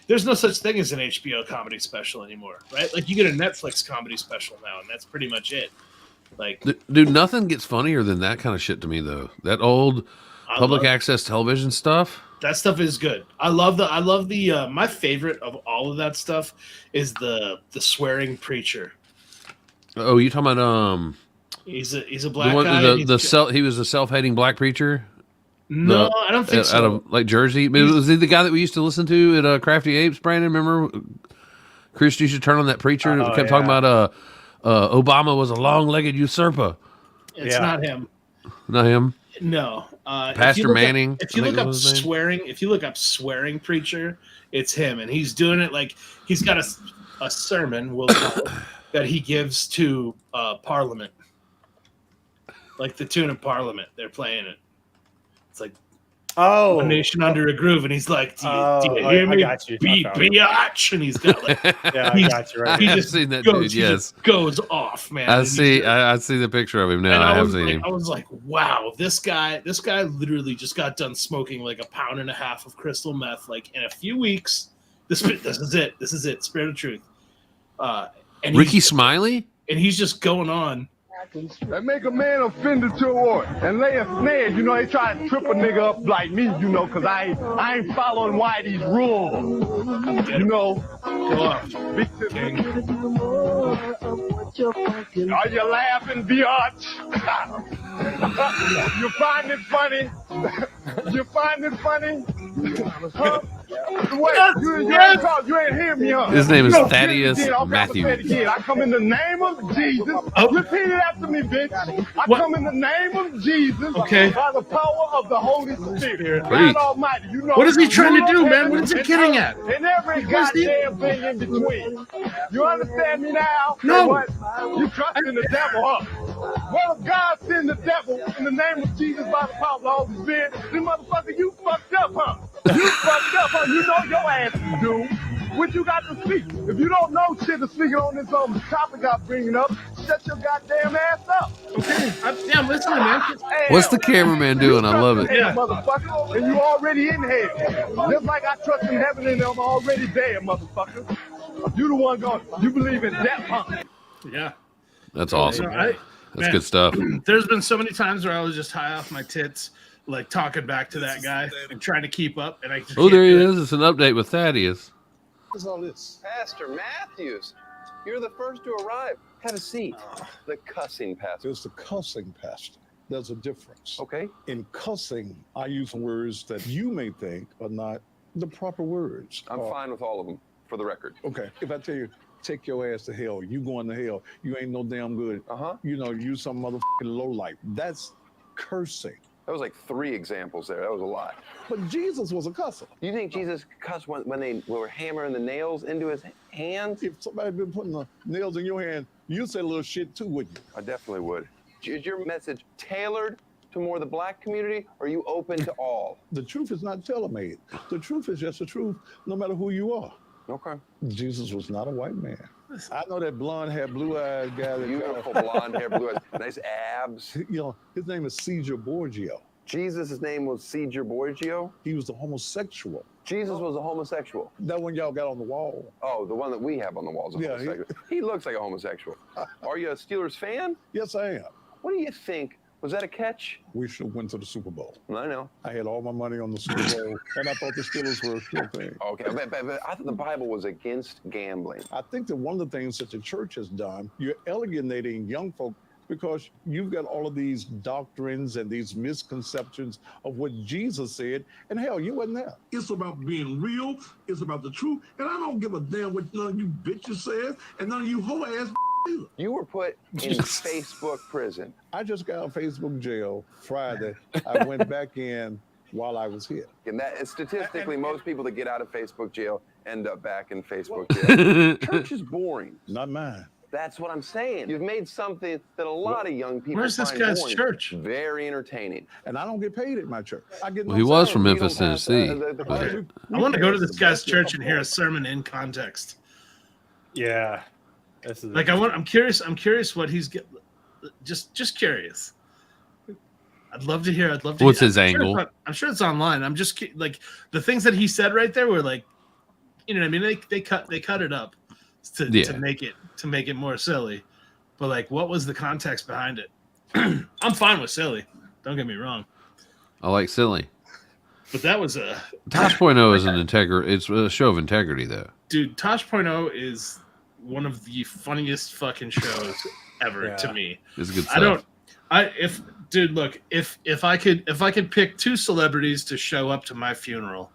there's no such thing as an HBO comedy special anymore, right? Like you get a Netflix comedy special now, and that's pretty much it. Like, dude, nothing gets funnier than that kind of shit to me, though. That old public access television stuff. That stuff is good. I love the my favorite of all of that stuff is the swearing preacher. Oh, you talking about he's a black guy. He was a self-hating black preacher. No, I don't think so. Out of like Jersey. Was he the guy that we used to listen to at Crafty Apes, Brandon? Remember? Chris, you should turn on that preacher that kept talking about Obama was a long-legged usurper. It's not him. Not him? No. Pastor Manning. If you look up swearing preacher, it's him. And he's doing it like he's got a sermon that he gives to Parliament. Like the tune of Parliament. They're playing it. It's like, One Nation Under a Groove, and he's like, do you hear me? I got you. Biatch, and he's got like, I got you right. He I've just seen that goes, dude. he Yes, just goes off, man. I see the picture of him now. I have seen him. I was like, wow, this guy literally just got done smoking like 1.5 pounds of crystal meth. Like in a few weeks, this is it. Spirit of Truth. And Ricky Smiley, and he's just going on. That make a man offended to a word and lay a snare. You know, they try to trip a nigga up like me, you know, because I ain't following Whitey's rules. You know. Are you laughing, biatch? You find it funny? You find it funny? Huh? Wait, you ain't hear me, huh? His name is No, Thaddeus again, I'm about to Matthew. say it again. I come in the name of Jesus. Repeat it after me, bitch. I come in the name of Jesus. Okay. By the power of the Holy Spirit. Preach. God Almighty. You know. What is he trying to do, ruler of man? What is he heaven getting and at? earth and every goddamn thing in between. You understand me now? No. What? You trust in the devil, huh? Well, if God send the devil in the name of Jesus by the power of the Holy Spirit, then motherfucker, you fucked up, huh? You fucked up, huh? You know your ass is doomed. What you got to speak? If you don't know shit to speak on this topic I'm bringing up, shut your goddamn ass up. Okay. I'm listening, man. What's the cameraman doing? I love it. Yeah, motherfucker, and you already in hell. Just like I trust in heaven and I'm already there, motherfucker. You the one going, you believe in death, huh? Yeah. That's awesome. That's Man, good stuff. There's been so many times where I was just high off my tits, like talking back to that guy and trying to keep up, and I just Oh, there he is. It's an update with Thaddeus. What's all this? Pastor Matthews, you're the first to arrive. Have a seat. The cussing pastor. It's the cussing pastor. There's a difference. Okay. In cussing, I use words that you may think are not the proper words. I'm fine with all of them, for the record. Okay. If I tell you, take your ass to hell, you going to hell, you ain't no damn good. You know, you some motherfucking lowlife. That's cursing. That was like 3 examples there. That was a lot. But Jesus was a cusser. You think Jesus cussed when they were hammering the nails into his hands? If somebody had been putting the nails in your hand, you'd say a little shit too, wouldn't you? I definitely would. Is your message tailored to more the black community, or are you open to all? The truth is not tailor-made. The truth is just the truth, no matter who you are. Okay. Jesus was not a white man. I know that blonde hair, blue eyes guy. Beautiful blonde hair, blue eyes, nice abs. You know, his name is Caesar Borgia. Jesus' name was Caesar Borgia? He was a homosexual. Jesus was a homosexual. That one y'all got on the wall. Oh, the one that we have on the walls. Yeah, he looks like a homosexual. Are you a Steelers fan? Yes, I am. What do you think? Was that a catch? We should have went to the Super Bowl. I know. I had all my money on the Super Bowl, and I thought the Steelers were a sure thing. Okay, but I thought the Bible was against gambling. I think that one of the things that the church has done, you're alienating young folk because you've got all of these doctrines and these misconceptions of what Jesus said, and hell, you wasn't there. It's about being real. It's about the truth, and I don't give a damn what none of you bitches says, and none of you hoe ass. You were put in Facebook prison. I just got out of Facebook jail Friday. I went back in while I was here. And that is statistically, most people that get out of Facebook jail end up back in Facebook jail. Church is boring. Not mine. That's what I'm saying. You've made something that a lot of young people Where's this find guy's boring. church? Very entertaining. And I don't get paid at my church. I get Well, he was from Memphis, Tennessee. I want to go to this guy's church and hear a sermon in context. Yeah. Like I'm curious what he's get. Just curious. I'd love to hear. What's his angle? I'm sure it's online. I'm just like the things that he said right there were like, you know what I mean? They cut it up to make it more silly. But like, what was the context behind it? I'm fine with silly. Don't get me wrong. I like silly. But that was a Tosh.0 is it's a show of integrity, though. Dude, Tosh.0 is one of the funniest fucking shows ever to me. It's good stuff. If I could pick 2 celebrities to show up to my funeral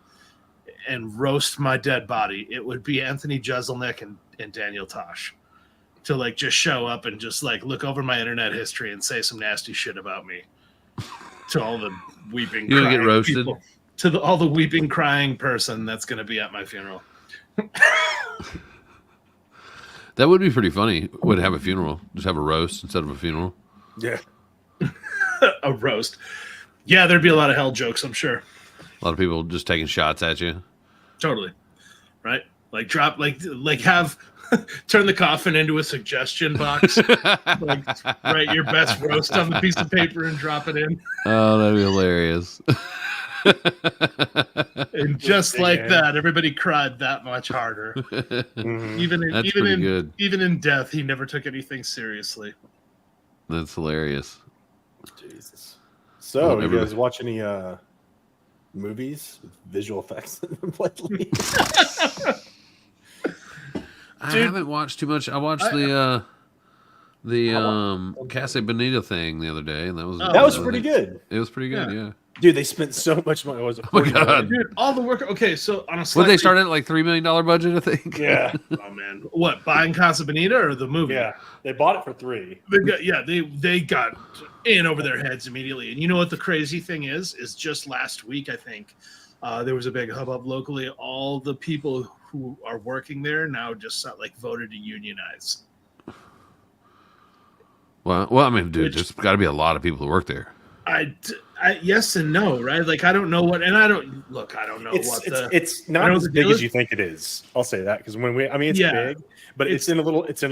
and roast my dead body, it would be Anthony Jeselnik and Daniel Tosh. To like just show up and just like look over my internet history and say some nasty shit about me to all the weeping. You're gonna get roasted. People, to all the weeping, crying person that's gonna be at my funeral. That would be pretty funny. Would have a funeral. Just have a roast instead of a funeral. Yeah. A roast. Yeah, there'd be a lot of hell jokes, I'm sure. A lot of people just taking shots at you. Totally. Right? Like have turn the coffin into a suggestion box. Like write your best roast on the piece of paper and drop it in. Oh, that'd be hilarious. And just like that, everybody cried that much harder. Even in death, he never took anything seriously. That's hilarious. Jesus. So, you guys watch any movies with visual effects in them lately? I haven't watched too much. I watched the Casa Bonita thing the other day, and that was pretty good. It was pretty good, yeah. Dude, they spent so much money. Was it? Oh my God. Dude, all the work. Okay, so on a What slightly, they started at like $3 million budget, I think. Yeah. Oh man, what, buying Casa Bonita or the movie? Yeah, they bought it for $3. They got in over their heads immediately. And you know what the crazy thing is just last week, I think, there was a big hubbub locally. All the people who are working there now just like voted to unionize. Well, I mean, dude, there's got to be a lot of people who work there. I yes and no, right? Like I don't know what, and I don't know it's not as big as you think it is. I'll say that because it's big, but it's in a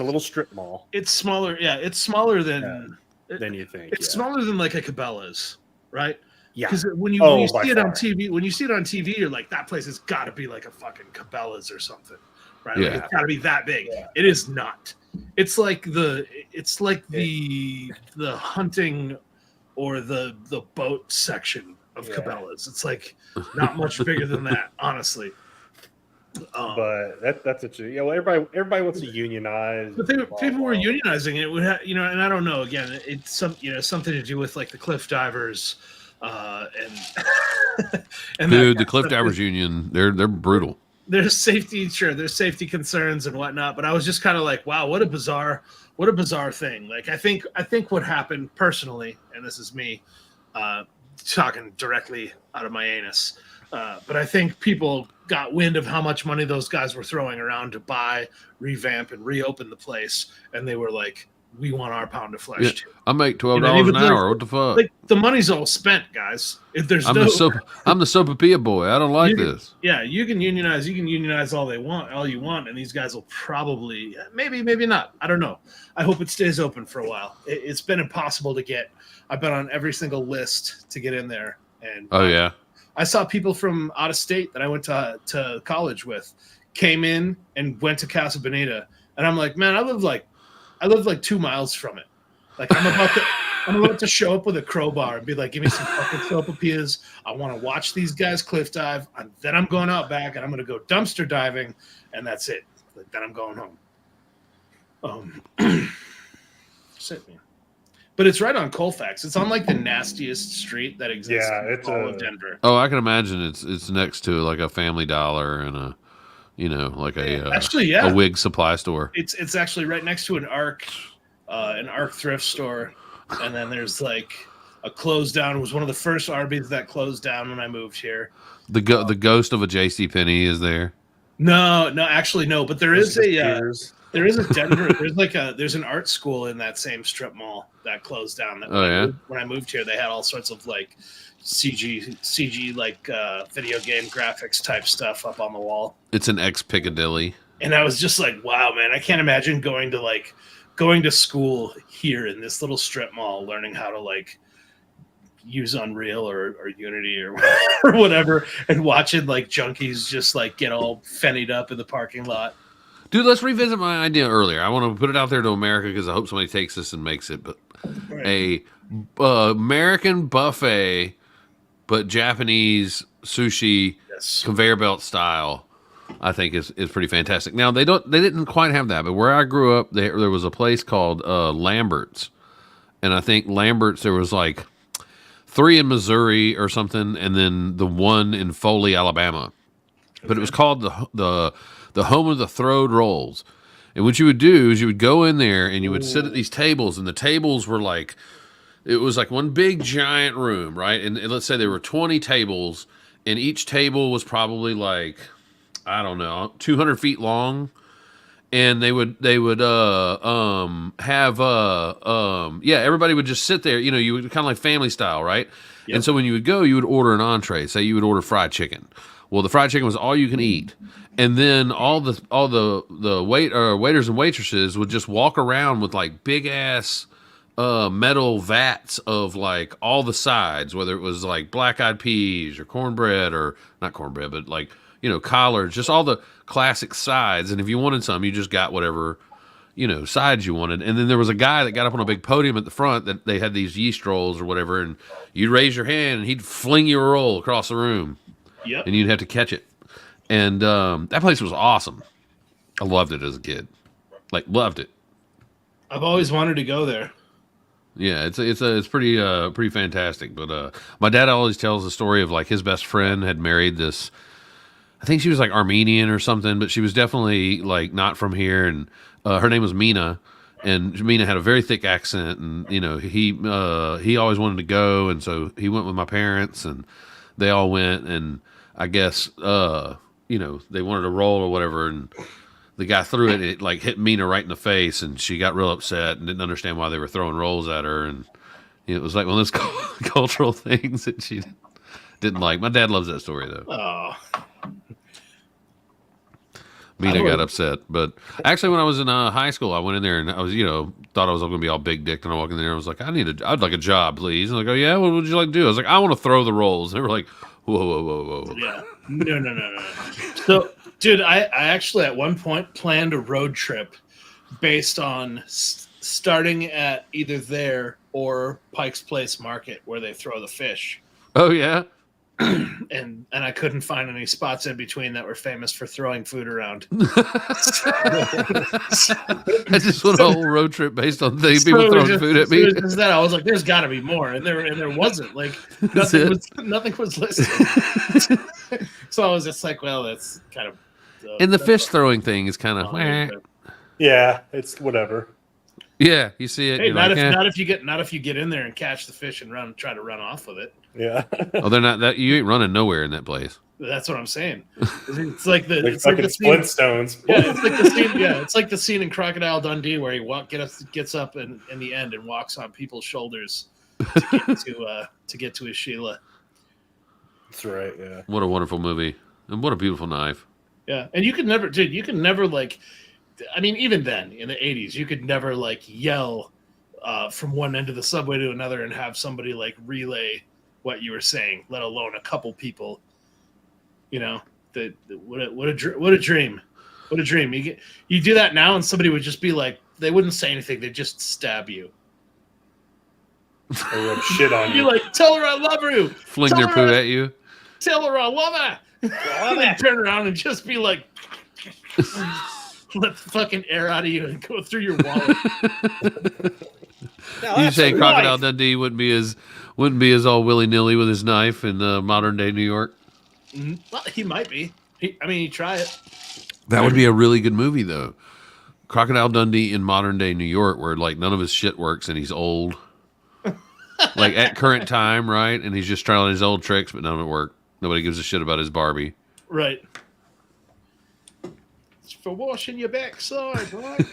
little strip mall. It's smaller, yeah. It's smaller than you think. It's smaller than like a Cabela's, right? Yeah. Because when you see it on TV, you're like, that place has got to be like a fucking Cabela's or something, right? Yeah. Like, it's got to be that big. Yeah. It is not. It's like the hunting or the boat section of Cabela's. It's like not much bigger than that, honestly. But that's a true. Yeah, well, everybody wants to unionize. But people were unionizing it. Would have, and I don't know. Again, it's something to do with like the cliff divers, and dude, the cliff divers union, they're brutal. There's safety concerns and whatnot. But I was just kind of like, wow, what a bizarre thing. Like I think what happened personally, and this is me talking directly out of my anus, but I think people got wind of how much money those guys were throwing around to buy, revamp, and reopen the place, and they were like, we want our pound of flesh too. I make $12 an hour. What the fuck? Like the money's all spent, guys. If there's I'm the Sopapilla boy. I don't like this. Yeah, you can unionize all you want, and these guys will probably maybe not. I don't know. I hope it stays open for a while. It's been impossible to get. I've been on every single list to get in there, and I saw people from out of state that I went to college with came in and went to Casa Bonita, and I'm like, man, I live like 2 miles from it. Like I'm about to show up with a crowbar and be like, give me some fucking sopapillas. I want to watch these guys cliff dive. Then I'm going out back and I'm going to go dumpster diving, and that's it. Like, then I'm going home. Sit me. But it's right on Colfax. It's on like the nastiest street that exists in all of Denver. Oh, I can imagine it's next to like a Family Dollar and a a wig supply store. It's actually right next to an Arc thrift store, and then there's like a closed down. It was one of the first Arby's that closed down when I moved here. The ghost of a JCPenney is there. No, actually no. But there is a Denver. There's an art school in that same strip mall that closed down. When I moved here, they had all sorts of like CG like video game graphics type stuff up on the wall. It's an ex-Piccadilly. And I was just like, wow, man, I can't imagine going to school here in this little strip mall, learning how to like use Unreal or Unity or whatever, and watching like junkies just like get all fennied up in the parking lot. Dude, let's revisit my idea earlier. I want to put it out there to America because I hope somebody takes this and makes it. But a American buffet, but Japanese sushi conveyor belt style, I think is pretty fantastic. Now they didn't quite have that, but where I grew up, there was a place called Lambert's, and I think Lambert's there was like 3 in Missouri or something, and then the 1 in Foley, Alabama. But it was called the home of the throwed rolls. And what you would do is you would go in there and you would sit at these tables, and the tables were like, it was like one big giant room, right? And let's say there were 20 tables, and each table was probably like, I don't know, 200 feet long. And they would have everybody would just sit there, you would kind of like family style, right? Yep. And so when you would go, you would order an entree. Say you would order fried chicken. Well, the fried chicken was all you can eat, and then all the waiters and waitresses would just walk around with like big ass metal vats of like all the sides, whether it was like black-eyed peas or cornbread, or not cornbread, but like collards, just all the classic sides. And if you wanted some, you just got whatever sides you wanted. And then there was a guy that got up on a big podium at the front that they had these yeast rolls or whatever, and you'd raise your hand and he'd fling you a roll across the room. Yep. And you'd have to catch it. And that place was awesome. I loved it as a kid. Like, loved it. I've always wanted to go there. Yeah, it's pretty fantastic. But my dad always tells the story of like his best friend had married this. I think she was like Armenian or something, but she was definitely like not from here. And her name was Mina, and Mina had a very thick accent. And you know, he always wanted to go, and so he went with my parents, and they all went. And I guess you know, they wanted to roll or whatever, and the guy threw it. It like hit Mina right in the face, and she got real upset and didn't understand why they were throwing rolls at her. And you know, it was like one of those cultural things that she didn't like. My dad loves that story though. Oh. Mina got upset, but actually, when I was in high school, I went in there and I was, you know, thought I was going to be all big dicked, and I walked in there and I was like, I'd like a job, please. And I go, yeah, what would you like to do? I was like, I want to throw the rolls. And they were like, whoa. Yeah, no. So, dude, I actually at one point planned a road trip based on starting at either there or Pike's Place Market where they throw the fish. Oh yeah. And I couldn't find any spots in between that were famous for throwing food around. I just went a whole road trip based on people throwing food at me. That I was like, there's got to be more, and there wasn't. Like nothing was listed. So I was just like, well, that's kind of. And the fish throwing thing is kind of. Yeah, it's whatever. Yeah, you see it. Hey, not like, if you get in there and catch the fish and try to run off with it. Yeah. Oh, they're not that. You ain't running nowhere in that place. That's what I'm saying. It's like the Flintstones. Yeah, it's like the scene. Yeah, it's like the scene in Crocodile Dundee where he gets up in the end and walks on people's shoulders to get to his Sheila. That's right. Yeah. What a wonderful movie, and what a beautiful knife. Yeah, and you could never like. I mean, even then in the 80s, you could never like yell from one end of the subway to another and have somebody like relay what you were saying, let alone a couple people. You know, what a dream. What a dream. You do that now and somebody would just be like, they wouldn't say anything. They'd just stab you. Or rub shit on you. You're like, tell her I love her. Fling their poo at you. Tell her I love her. And then turn around and just be like, let the fucking air out of you and go through your wallet. You say Crocodile Dundee wouldn't be as all willy nilly with his knife in modern day New York. Well, he might be. He'd try it. That would be a really good movie, though. Crocodile Dundee in modern day New York, where like none of his shit works and he's old, like at current time, right? And he's just trying his old tricks, but none of it work. Nobody gives a shit about his Barbie. Right. It's for washing your backside, right?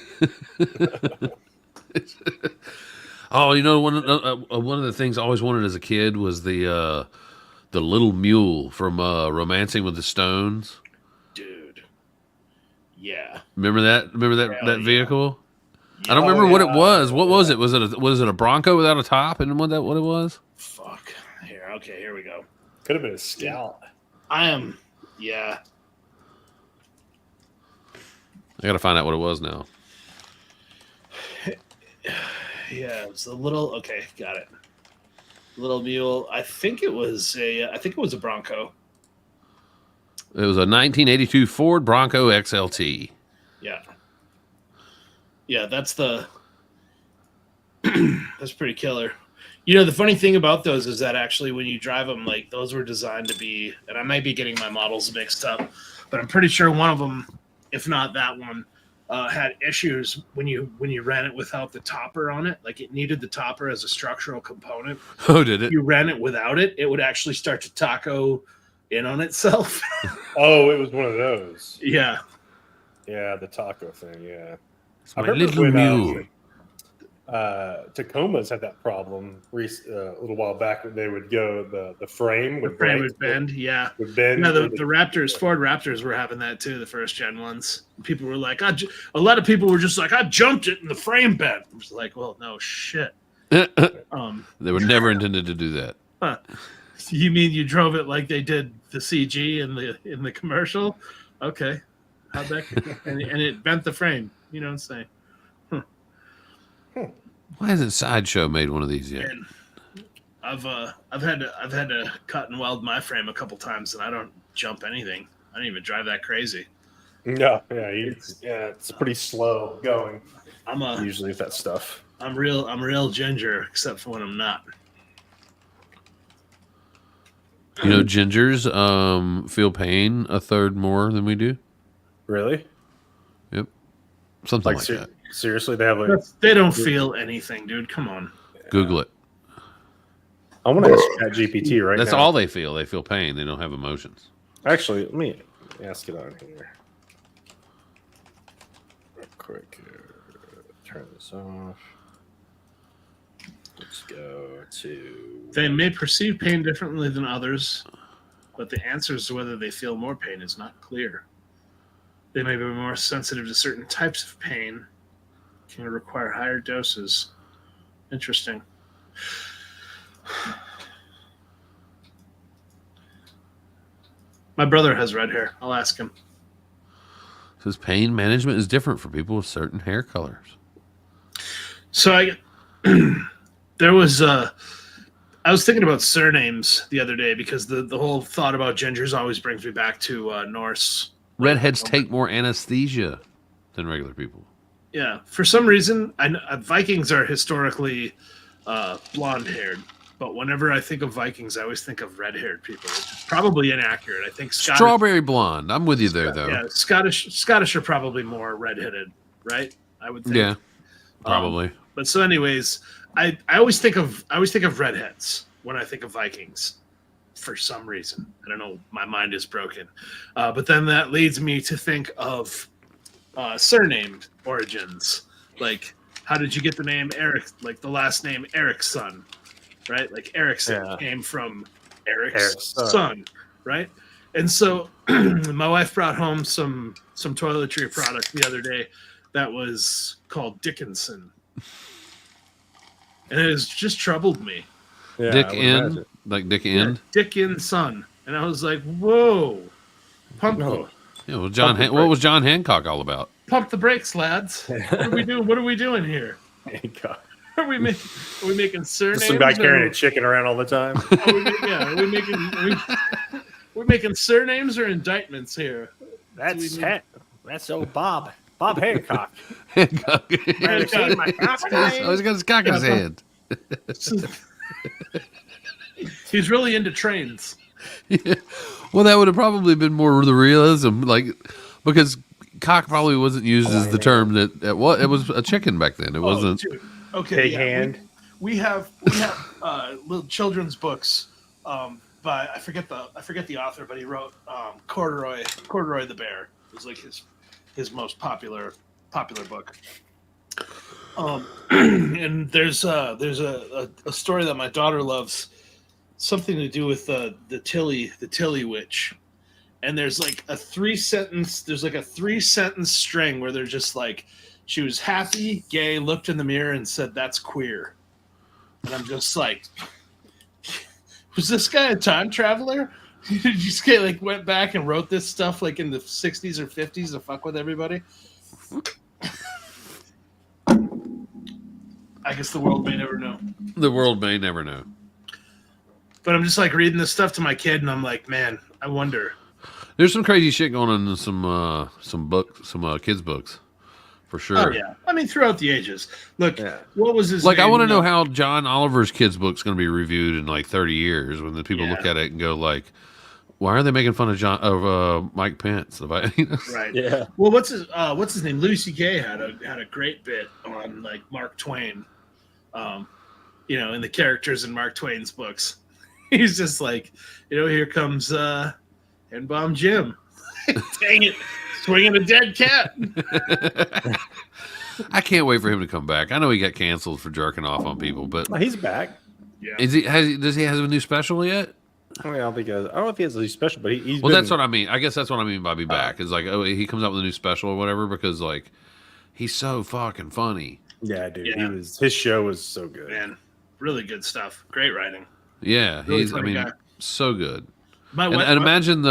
Oh, you know, one of the things I always wanted as a kid was the little mule from Romancing with the Stones. Dude. Yeah. Remember that vehicle? Yeah. I don't remember what it was. What was it? Was it a Bronco without a top? And what it was? Fuck. Here we go. Could have been a Scout. Yeah. I gotta find out what it was now. Yeah, it's a little. Okay, got it. Little mule. I think it was a Bronco. It was a 1982 Ford Bronco XLT. Yeah. Yeah, that's pretty killer. You know, the funny thing about those is that actually when you drive them, like those were designed to be, and I might be getting my models mixed up, but I'm pretty sure one of them, if not that one, had issues when you ran it without the topper on it. Like it needed the topper as a structural component. Oh, did it? You ran it without it, it would actually start to taco in on itself. Oh, it was one of those. Yeah. Yeah, the taco thing. Yeah. It's my little mule. Tacomas had that problem a little while back. They would go the frame would bend. Yeah, would bend. No, the Raptors, Ford Raptors, were having that too. The first gen ones. People were like, a lot of people were just like, I jumped it and the frame bent. I was like, well, no shit. They were never intended to do that. Huh. You mean you drove it like they did the CG in the commercial? Okay, how'd that? and it bent the frame. You know what I'm saying? Why hasn't Sideshow made one of these yet? And I've had to cut and weld my frame a couple times, and I don't jump anything. I don't even drive that crazy. No, yeah, it's pretty slow going. I'm usually with that stuff. I'm real ginger, except for when I'm not. You know, gingers feel pain a third more than we do. Really? Yep. Something like that. Seriously, they have like They don't feel anything, dude. Come on. Google it. I want to ask ChatGPT right That's now. all they feel. They feel pain. They don't have emotions. Actually, let me ask it on here. Real quick. Turn this off. Let's go to. They may perceive pain differently than others, but the answer as to whether they feel more pain is not clear. They may be more sensitive to certain types of pain, can require higher doses. Interesting. My brother has red hair. I'll ask him. Says pain management is different for people with certain hair colors. So there was I was thinking about surnames the other day because the whole thought about gingers always brings me back to Norse. Redheads take more anesthesia than regular people. Yeah, for some reason, Vikings are historically blonde-haired, but whenever I think of Vikings, I always think of red-haired people, which is probably inaccurate. I think Strawberry blonde. I'm with you there, though. Yeah, Scottish are probably more red-headed, right? I would think. Yeah, probably. But so, anyways, I always think of redheads when I think of Vikings. For some reason, I don't know. My mind is broken, but then that leads me to think of surname origins. Like, how did you get the name Eric? Like the last name Erickson, right? Like Erickson came from Eric's son, right? And so my wife brought home some toiletry product the other day that was called Dickinson, and it has just troubled me. Yeah, Dick in, like Dick End. Yeah, Dick in son, and I was like, "Whoa, pump!" Yeah, well, what was John Hancock all about? Pump the brakes, lads. What are we doing? What are we doing here? Hancock. Are we making surnames? Just some guy carrying a chicken around all the time. Are we making surnames or indictments here? That's old Bob Hancock. Hancock. Oh, he's got his cock in his hand. He's really into trains. Yeah. Well, that would have probably been more the realism, like because cock probably wasn't used as the term that what it was a chicken back then. It wasn't. Dude. Okay, Big hand. We have little children's books. But I forget the author, but he wrote Corduroy the Bear. It was like his most popular book. And there's a story that my daughter loves, something to do with the Tilly witch, and there's like a three sentence string where they're just like, she was happy, gay, looked in the mirror and said, "That's queer," and I'm just like, was this guy a time traveler? Did you just went back and wrote this stuff like in the 60s or 50s to fuck with everybody? I guess the world may never know. The world may never know. But I'm just like reading this stuff to my kid, and I'm like, man, I wonder. There's some crazy shit going on in some kids' books, for sure. Oh yeah, I mean throughout the ages. Look, what was his like? name? I want to know how John Oliver's kids' book's going to be reviewed in like 30 years when the people look at it and go like, "Why are they making fun of Mike Pence?" Right. Yeah. Well, what's his name? Louis C.K. had a great bit on like Mark Twain. In the characters in Mark Twain's books. He's just like, here comes N-Bomb Jim. Dang it, swinging a dead cat. I can't wait for him to come back. I know he got canceled for jerking off on people, but he's back. Yeah. Does he have a new special yet? I don't know if he has a new special, but he's. Well, that's what I mean. I guess that's what I mean by be back. Is like, he comes out with a new special or whatever because like he's so fucking funny. Yeah, dude. Yeah. His show was so good. Man, really good stuff. Great writing. Yeah, really he's so good. And imagine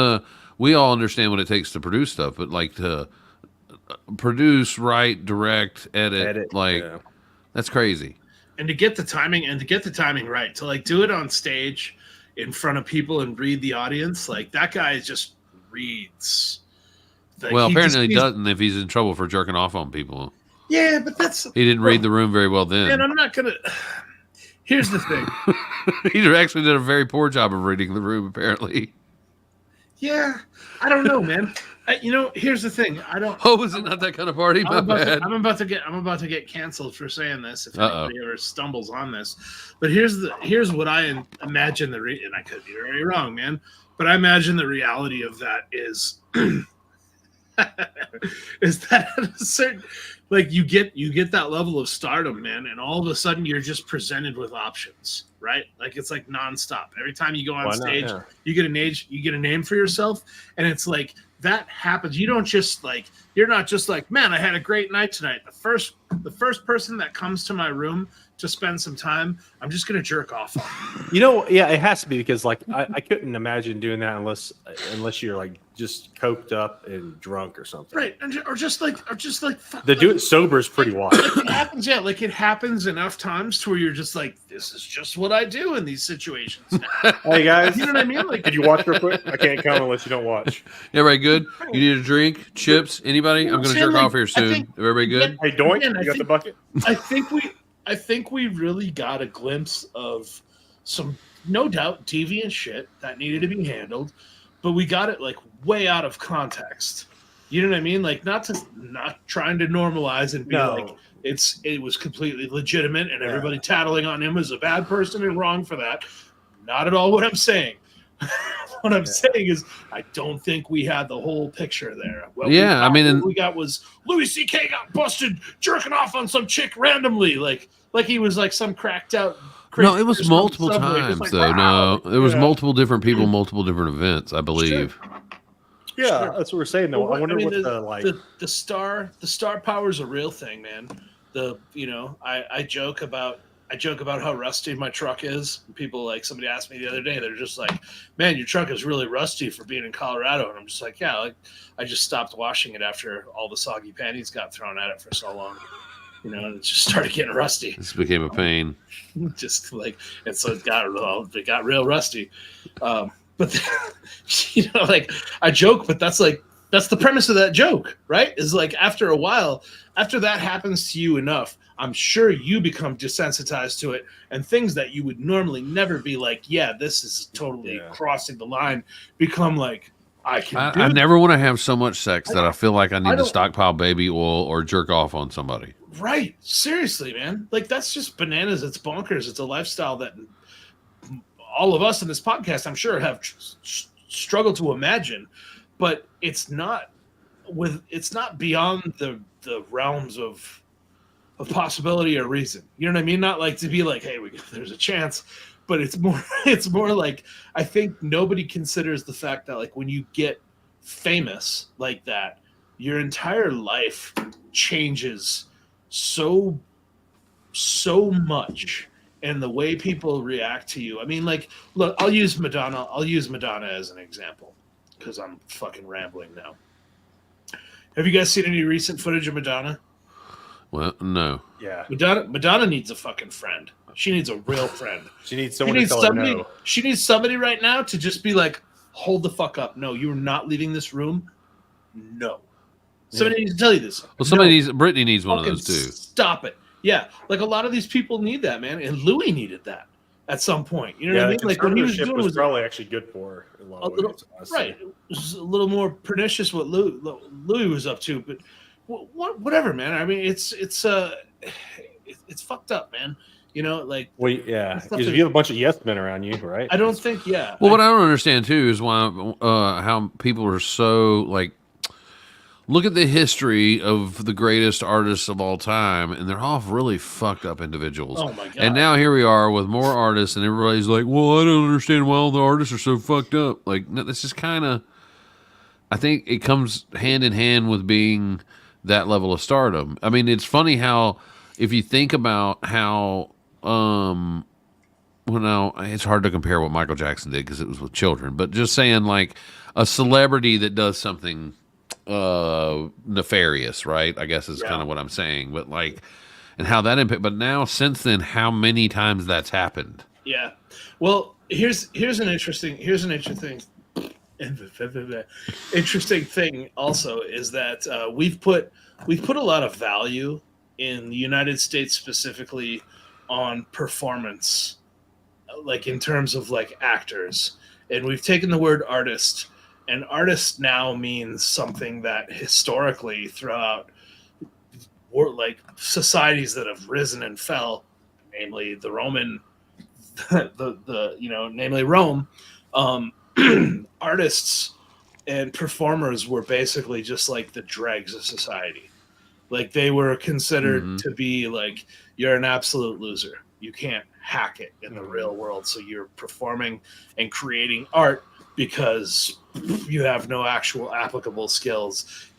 we all understand what it takes to produce stuff, but like to produce, write, direct, edit that's crazy. And to get the timing right, to like do it on stage in front of people and read the audience, like that guy just reads. Well, apparently he doesn't if he's in trouble for jerking off on people. Yeah, but that's He didn't read the room very well then. Man, I'm not gonna. Here's the thing. He actually did a very poor job of reading the room, apparently. Yeah, I don't know, man. Here's the thing. I don't. Oh, was it not that kind of party? My bad. I'm about to get canceled for saying this if anybody ever stumbles on this. But here's what I imagine and I could be very wrong, man. But I imagine the reality of that is is that at a certain, like, you get that level of stardom, man, and all of a sudden you're just presented with options, right? Like, it's like nonstop. Every time you go on stage, you get a name for yourself, and it's like that happens. You're not just like, man, I had a great night tonight. The first person that comes to my room to spend some time, I'm just gonna jerk off on. Yeah, it has to be, because like I couldn't imagine doing that unless you're like just coked up and drunk or something. Right, or just like to do it sober is pretty wild. It happens, yeah. Like, it happens enough times to where you're just like, this is just what I do in these situations now. Hey guys, you know what I mean? Like, did you watch real quick? I can't come unless you don't watch. Everybody good? You need a drink? Chips? Anybody? I'm going to jerk off here soon. Everybody good? Hey, Doink, you got the bucket? I think we really got a glimpse of some, no doubt, deviant shit that needed to be handled, but we got it like way out of context. You know what I mean? Like, not trying to normalize and be like it was completely legitimate and everybody tattling on him as a bad person and wrong for that. Not at all what I'm saying. What I'm saying is, I don't think we had the whole picture there. What we got was Louis C.K. got busted jerking off on some chick randomly, like he was like some cracked out. No, it was multiple times though. No, there was multiple different people, multiple different events, I believe. Yeah, that's what we're saying though. Well, I wonder what the star power is a real thing, man. I joke about how rusty my truck is. People, like, somebody asked me the other day, they're just like, man, your truck is really rusty for being in Colorado. And I'm just like, yeah, like, I just stopped washing it after all the soggy panties got thrown at it for so long. And it just started getting rusty. This became a pain. Just like, and so it got real rusty. But like, I joke, but that's the premise of that joke, right? Is like, after a while, after that happens to you enough, I'm sure you become desensitized to it, and things that you would normally never be like, yeah, this is totally crossing the line, become like, I never want to have so much sex that I feel like I need to stockpile baby oil or jerk off on somebody. Right. Seriously, man. Like, that's just bananas. It's bonkers. It's a lifestyle that all of us in this podcast, I'm sure, have struggled to imagine, but it's not beyond the realms of possibility or reason. You know what I mean? Not like to be like, hey, there's a chance, but it's more like, I think nobody considers the fact that, like, when you get famous like that, your entire life changes so much, and the way people react to you. I mean, like, look, I'll use Madonna as an example, because I'm fucking rambling now. Have you guys seen any recent footage of Madonna? Well, no. Yeah. Madonna needs a fucking friend. She needs a real friend. She needs someone to tell her no. She needs somebody right now to just be like, hold the fuck up. No, you're not leaving this room. No. Somebody needs to tell you this. Well, Brittany needs one of those too. Stop it. Yeah. Like, a lot of these people need that, man. And Louis needed that at some point. You know what I mean? Like, when he was doing was probably actually good for her in a lot of ways. Right. It was a little more pernicious what Louis was up to, but whatever, man. I mean, it's fucked up, man. Like, well, yeah, because you have a bunch of yes men around you, right? I don't think, yeah. Well, what I don't understand too is why how people are so like, look at the history of the greatest artists of all time, and they're all really fucked up individuals. Oh my god! And now here we are with more artists, and everybody's like, "Well, I don't understand why all the artists are so fucked up." Like, no, this is kind of, I think it comes hand in hand with being that level of stardom. I mean, it's funny how, if you think about how, well, no, it's hard to compare what Michael Jackson did because it was with children, but just saying, like, a celebrity that does something nefarious, right? I guess is kind of what I'm saying, but like, and how that impact. But now, since then, how many times that's happened? Yeah. Well, here's an interesting thing also is that we've put a lot of value in the United States specifically on performance, like in terms of like actors. And we've taken the word artist, and artist now means something that historically throughout like societies that have risen and fell, namely the Roman, namely Rome, artists and performers were basically just like the dregs of society. Like they were considered to be like, you're an absolute loser. You can't hack it in the real world. So you're performing and creating art because you have no actual applicable skills,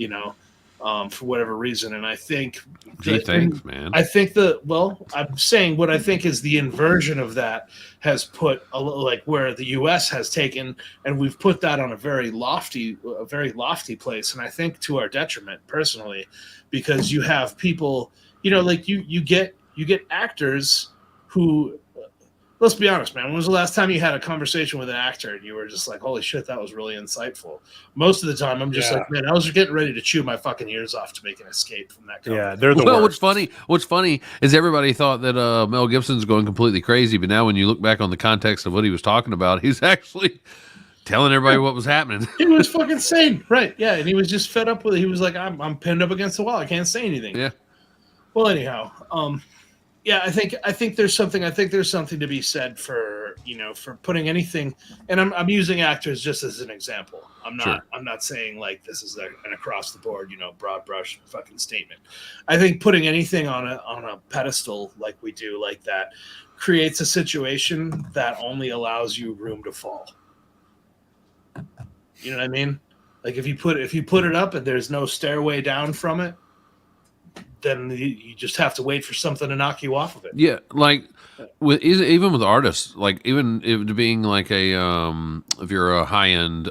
for whatever reason. And I think, thanks, man. I think I'm saying what I think is the inversion of that has put like where the U.S. has taken, and we've put that on a very lofty place. And I think to our detriment personally, because you have people, like you get actors who, let's be honest, man, when was the last time you had a conversation with an actor and you were just like, holy shit, that was really insightful? Most of the time I'm just like, man, I was getting ready to chew my fucking ears off to make an escape from that conversation. Yeah, they're the worst. What's funny is everybody thought that Mel Gibson's going completely crazy, but now when you look back on the context of what he was talking about, he's actually telling everybody what was happening. He was fucking sane, right? Yeah, and he was just fed up with it. He was like, I'm pinned up against the wall. I can't say anything. Yeah. Well, anyhow, yeah, I think there's something to be said for for putting anything, and I'm using actors just as an example. I'm not saying like this is an across the board broad brush fucking statement. I think putting anything on a pedestal like we do like that creates a situation that only allows you room to fall. You know what I mean? Like if you put it up and there's no stairway down from it, then you just have to wait for something to knock you off of it. Yeah, like even with artists, like even it being like a if you're a high end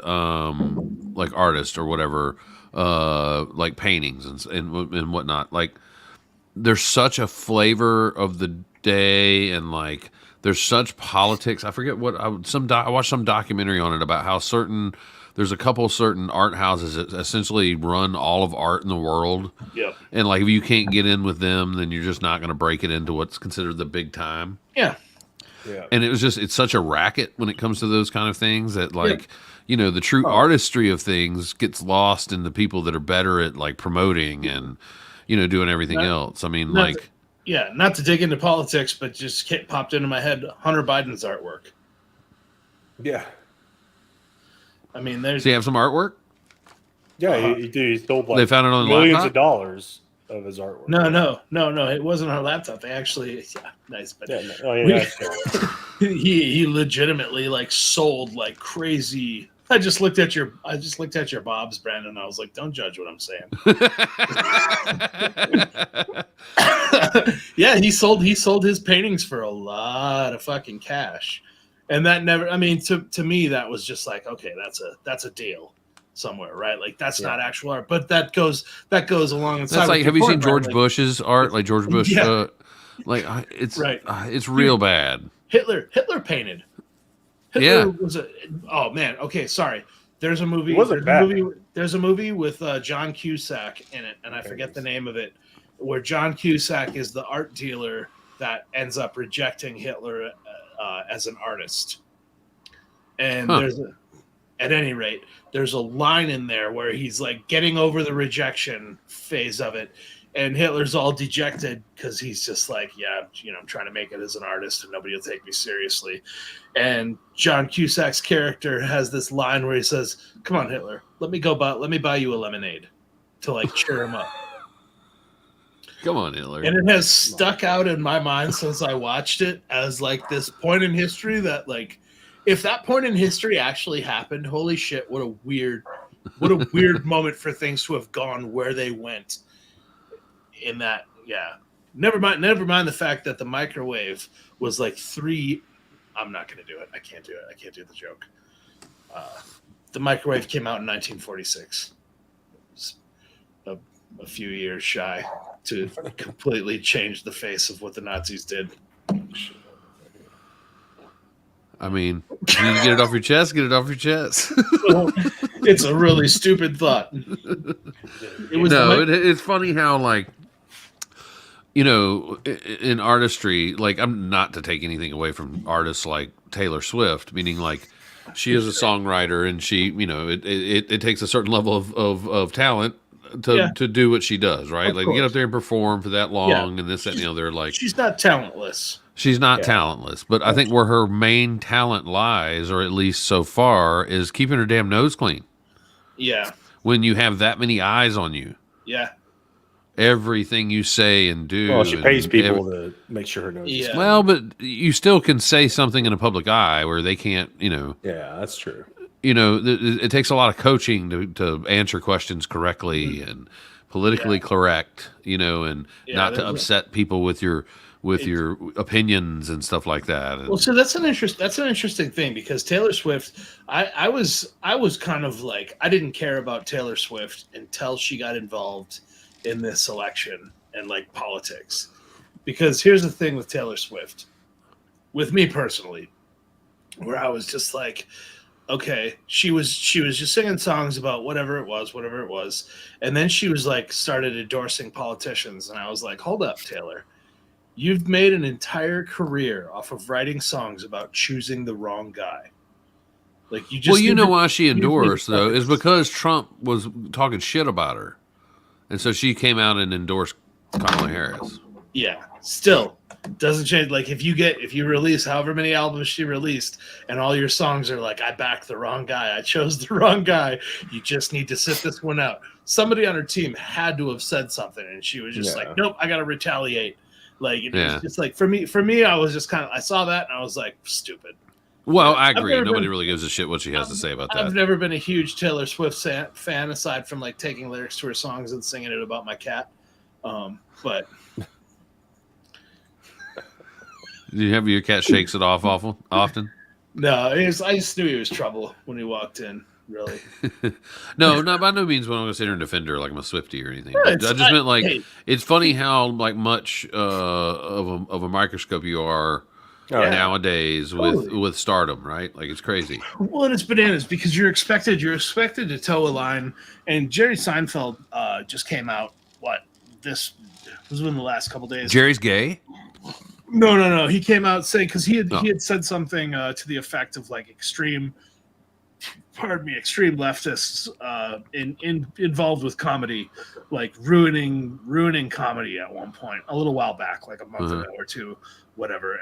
like artist or whatever, like paintings and whatnot, like there's such a flavor of the day and like there's such politics. I forget what I watched some documentary on it about how there's a couple certain art houses that essentially run all of art in the world. Yeah. And like if you can't get in with them, then you're just not going to break it into what's considered the big time. Yeah. Yeah. And it's such a racket when it comes to those kind of things that like, the true artistry of things gets lost in the people that are better at like promoting and, doing everything else. I mean, not to dig into politics, but just popped into my head, Hunter Biden's artwork. Yeah. I mean, does he have some artwork? Yeah, he stole like they found it on millions laptop? of dollars of his artwork. No, it wasn't on a laptop. They actually, nice, but he legitimately like sold like crazy. I just looked at your Bob's, Brandon, and I was like, don't judge what I'm saying. Yeah, he sold his paintings for a lot of fucking cash. And that never, I mean, to me, that was just like, okay, that's a deal somewhere, right? Like that's not actual art, but that goes alongside. That's like, have you seen George Bush's art? Like George Bush, it's right. It's real bad. Hitler painted. Hitler was oh man, okay, sorry. There's a movie. There's a movie with John Cusack in it, and I forget the name of it, where John Cusack is the art dealer that ends up rejecting Hitler as an artist. And at any rate, there's a line in there where he's like getting over the rejection phase of it, and Hitler's all dejected because he's just like, I'm trying to make it as an artist and nobody will take me seriously. And John Cusack's character has this line where he says, "Come on, Hitler, let me buy you a lemonade," to like cheer him up. Come on, Hitler. And it has stuck out in my mind since I watched it as like this point in history that like, if that point in history actually happened, holy shit, what a weird moment for things to have gone where they went in that. Yeah. Never mind the fact that the microwave was like I'm not going to do it. I can't do it. I can't do the joke. The microwave came out in 1946. A few years shy to completely change the face of what the Nazis did. I mean, you need to get it off your chest. Get it off your chest. It's a really stupid thought. It's funny how like you know, in artistry, like I'm not to take anything away from artists like Taylor Swift, meaning like she is a songwriter and she, you know, it takes a certain level of talent to do what she does, right? Of Like to get course. up there and perform for that long and this, that, and the other, like She's not talentless. she's not talentless, but I think where her main talent lies, or at least so far, is keeping her damn nose clean. Yeah. When you have that many eyes on you. Yeah. Everything you say and do. Well, she pays and people to make sure her nose is clean. Well, but you still can say something in a public eye where they can't, you know. Yeah, that's true. You know, it takes a lot of coaching to answer questions correctly and politically correct, you know, and not to upset people with your opinions and stuff like that. And, Well, so that's an interesting thing because Taylor Swift, I was kind of like I didn't care about Taylor Swift until she got involved in this election and like politics. Because here's the thing with Taylor Swift, with me personally, where I was just like, okay, she was just singing songs about whatever it was, and then she was like started endorsing politicians, and I was like, hold up, Taylor. You've made an entire career off of writing songs about choosing the wrong guy. Like you just well, you know why she endorsed though is because Trump was talking shit about her, and so she came out and endorsed Kamala Harris. Yeah, still doesn't change. Like if you release however many albums she released, and all your songs are like, I backed the wrong guy, I chose the wrong guy. You just need to sit this one out. Somebody on her team had to have said something, and she was just like, nope, I got to retaliate. Like it was just like for me, I was just kind of I saw that and I was like, stupid. Well, I agree. Nobody really gives a shit what she has to say about that. I've never been a huge Taylor Swift fan aside from like taking lyrics to her songs and singing it about my cat. But do you have your cat shakes it off often? No, I just knew he was trouble when he walked in. Really? No, not by no means. When I'm going to sit here and defend her like I'm a Swiftie or anything. But I just meant like it's funny how like much of a microscope you are nowadays with stardom, right? Like it's crazy. Well, and it's bananas because you're expected to toe a line. And Jerry Seinfeld just came out. This was within the last couple days. Jerry's gay. No. He came out saying because he had said something to the effect of like extreme leftists involved with comedy, like ruining comedy at one point, a little while back, like a month ago or two, whatever.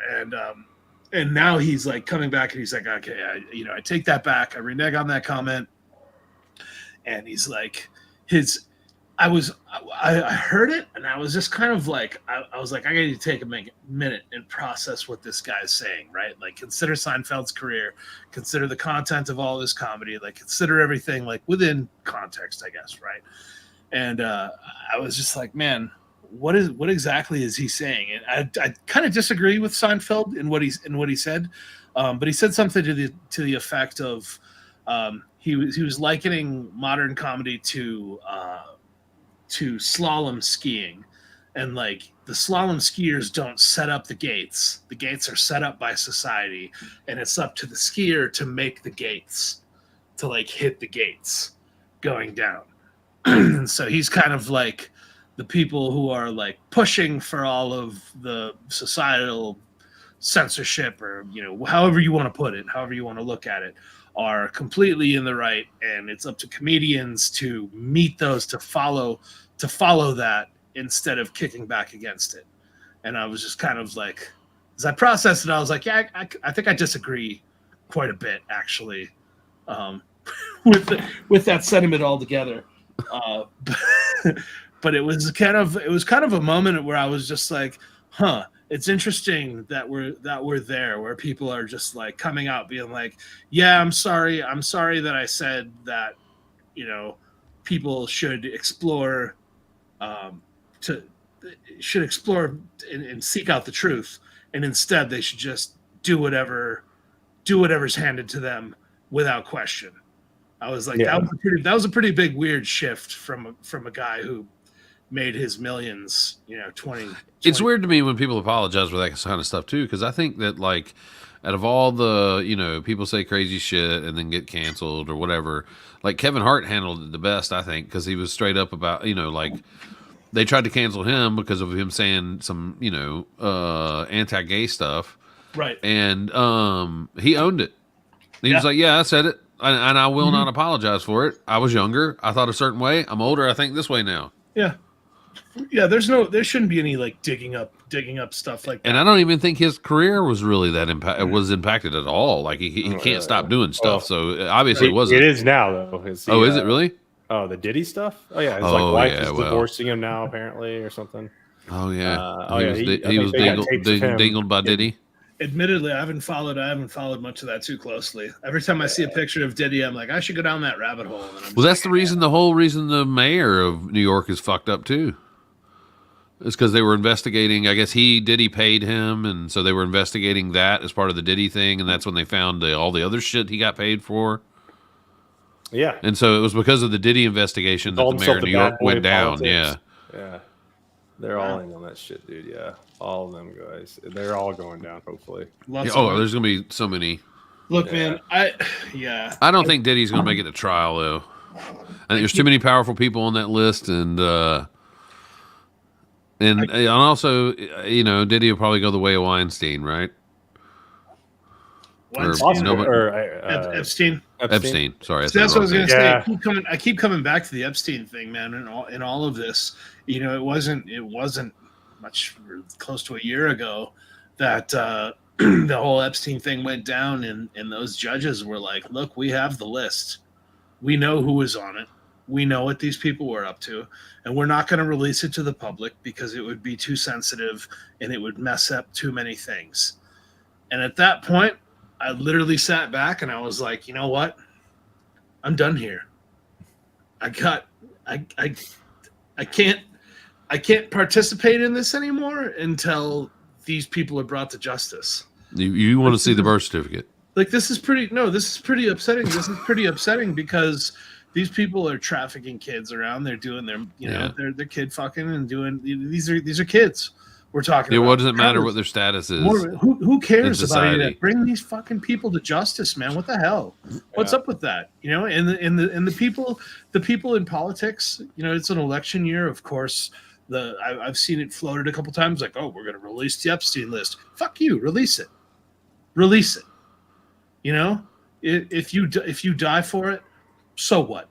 And now he's like coming back and he's like, okay, I take that back. I renege on that comment. And he's like, I heard it and I was just kind of like, I was like, I need to take a minute and process what this guy's saying, right? Like consider Seinfeld's career, consider the content of all this comedy, like consider everything like within context, I guess, right? And I was just like, man, what exactly is he saying? And I kind of disagree with Seinfeld in what he said, but he said something to the effect of he was likening modern comedy to slalom skiing, and like the slalom skiers don't set up the gates are set up by society, and it's up to the skier to make the gates, to like hit the gates going down. And so he's kind of like the people who are like pushing for all of the societal censorship, or however you want to put it, however you want to look at it, are completely in the right, and it's up to comedians to meet those, to follow that instead of kicking back against it. And I was just kind of like, as I processed it, I was like, yeah, I think I disagree quite a bit actually with that sentiment altogether. But it was kind of a moment where I was just like, it's interesting that we're there, where people are just like coming out being like, yeah, I'm sorry that I said that, people should explore and seek out the truth, and instead they should just do whatever's handed to them without question. I was like, that was a pretty big weird shift from a guy who made his millions, 20. It's weird to me when people apologize for that kind of stuff too, because I think that like out of all the, people say crazy shit and then get canceled or whatever, like Kevin Hart handled it the best, I think, because he was straight up about, like they tried to cancel him because of him saying some, anti-gay stuff. Right. And he owned it. He was like, yeah, I said it. And I will not apologize for it. I was younger. I thought a certain way. I'm older. I think this way now. Yeah. Yeah, there shouldn't be any like digging up stuff like that. And I don't even think his career was really that impacted at all. Like he can't stop doing stuff. So obviously it wasn't. It is now though. Is it really? Oh, the Diddy stuff. Oh yeah, his wife is divorcing him now apparently or something. Oh yeah. He was dingled by Diddy. Admittedly, I haven't followed much of that too closely. Every time I see a picture of Diddy, I'm like, I should go down that rabbit hole. Well, that's the whole reason the mayor of New York is fucked up too. It's because they were investigating. I guess Diddy paid him, and so they were investigating that as part of the Diddy thing, and that's when they found all the other shit he got paid for. Yeah, and so it was because of the Diddy investigation that the mayor of New York went down. Politics. Yeah, they're all in on that shit, dude. Yeah, all of them guys. They're all going down. Hopefully. There's gonna be so many. Look, man, I don't think Diddy's gonna make it to trial though. I think there's too many powerful people on that list, and also, Diddy will probably go the way of Weinstein, right? Epstein. Epstein. Sorry, that's what I was going to say. I keep coming back to the Epstein thing, man. In all of this, it wasn't much close to a year ago that the whole Epstein thing went down, and those judges were like, "Look, we have the list. We know who was on it. We know what these people were up to, and we're not going to release it to the public because it would be too sensitive and it would mess up too many things." And at that point, I literally sat back and I was like, you know what? I'm done here. I can't participate in this anymore until these people are brought to justice. You want to see the birth certificate? Like, this is pretty upsetting. This is pretty upsetting because these people are trafficking kids around. They're doing their kid fucking and doing. These are kids we're talking about. What does it matter what their status is? Who cares about any of that? Bring these fucking people to justice, man. What the hell? What's up with that? And the people in politics. It's an election year, of course. I've seen it floated a couple times, like, oh, we're going to release the Epstein list. Fuck you, release it. If you die for it. So what?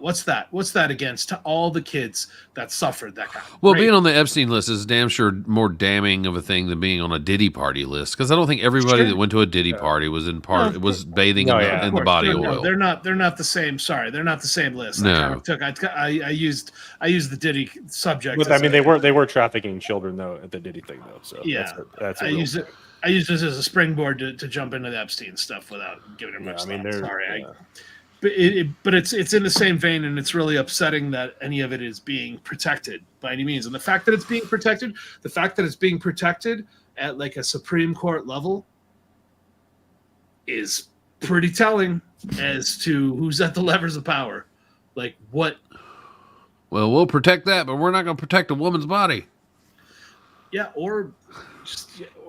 What's that against to all the kids that suffered that kind of being on the Epstein list is damn sure more damning of a thing than being on a Diddy party list, because I don't think everybody that went to a Diddy party was was bathing in the body oil. They're not the same. Sorry, they're not the same list. No. I used the Diddy subject. They were trafficking children though at the Diddy thing though. So yeah, I used this as a springboard to jump into the Epstein stuff without giving it much thought. Sorry. But it's in the same vein, and it's really upsetting that any of it is being protected by any means. And the fact that it's being protected at like a Supreme Court level is pretty telling as to who's at the levers of power. Like what? Well, we'll protect that, but we're not going to protect a woman's body. Yeah, or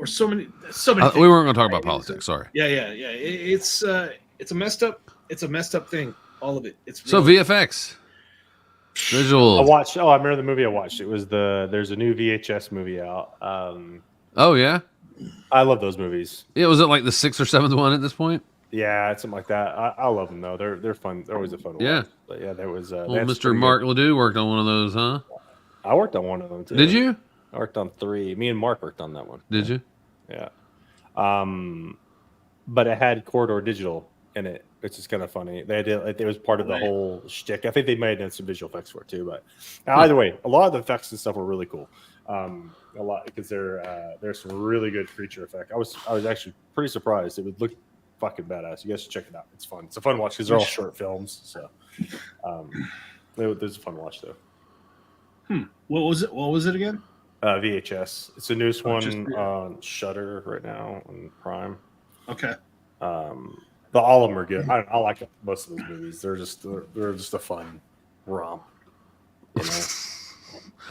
so many. We weren't going to talk about politics. Sorry. Yeah. It's a messed up. It's a messed up thing. All of it. It's so VFX. Visual. I remember the movie I watched. It was there's a new VHS movie out. Oh yeah. I love those movies. Yeah, was it like the 6th or 7th one at this point? Yeah, it's something like that. I love them though. They're fun. They're always a fun one. But yeah, there was. Mr. Mark Ledoux worked on one of those, huh? I worked on one of them too. Did you? I worked on 3. Me and Mark worked on that one. Did you? Yeah. But it had corridor digital in it, which is kind of funny. They did it was part of the whole shtick. I think they might have done some visual effects for it too. But either way, a lot of the effects and stuff were really cool. A lot because there's some really good creature effect. I was actually pretty surprised. It would look fucking badass. You guys should check it out. It's fun. It's a fun watch because they're all short films. So there's a fun watch though. What was it again? VHS. It's the newest one on Shudder right now on Prime. Okay. All of them are good. I like most of those movies. They're just a fun romp.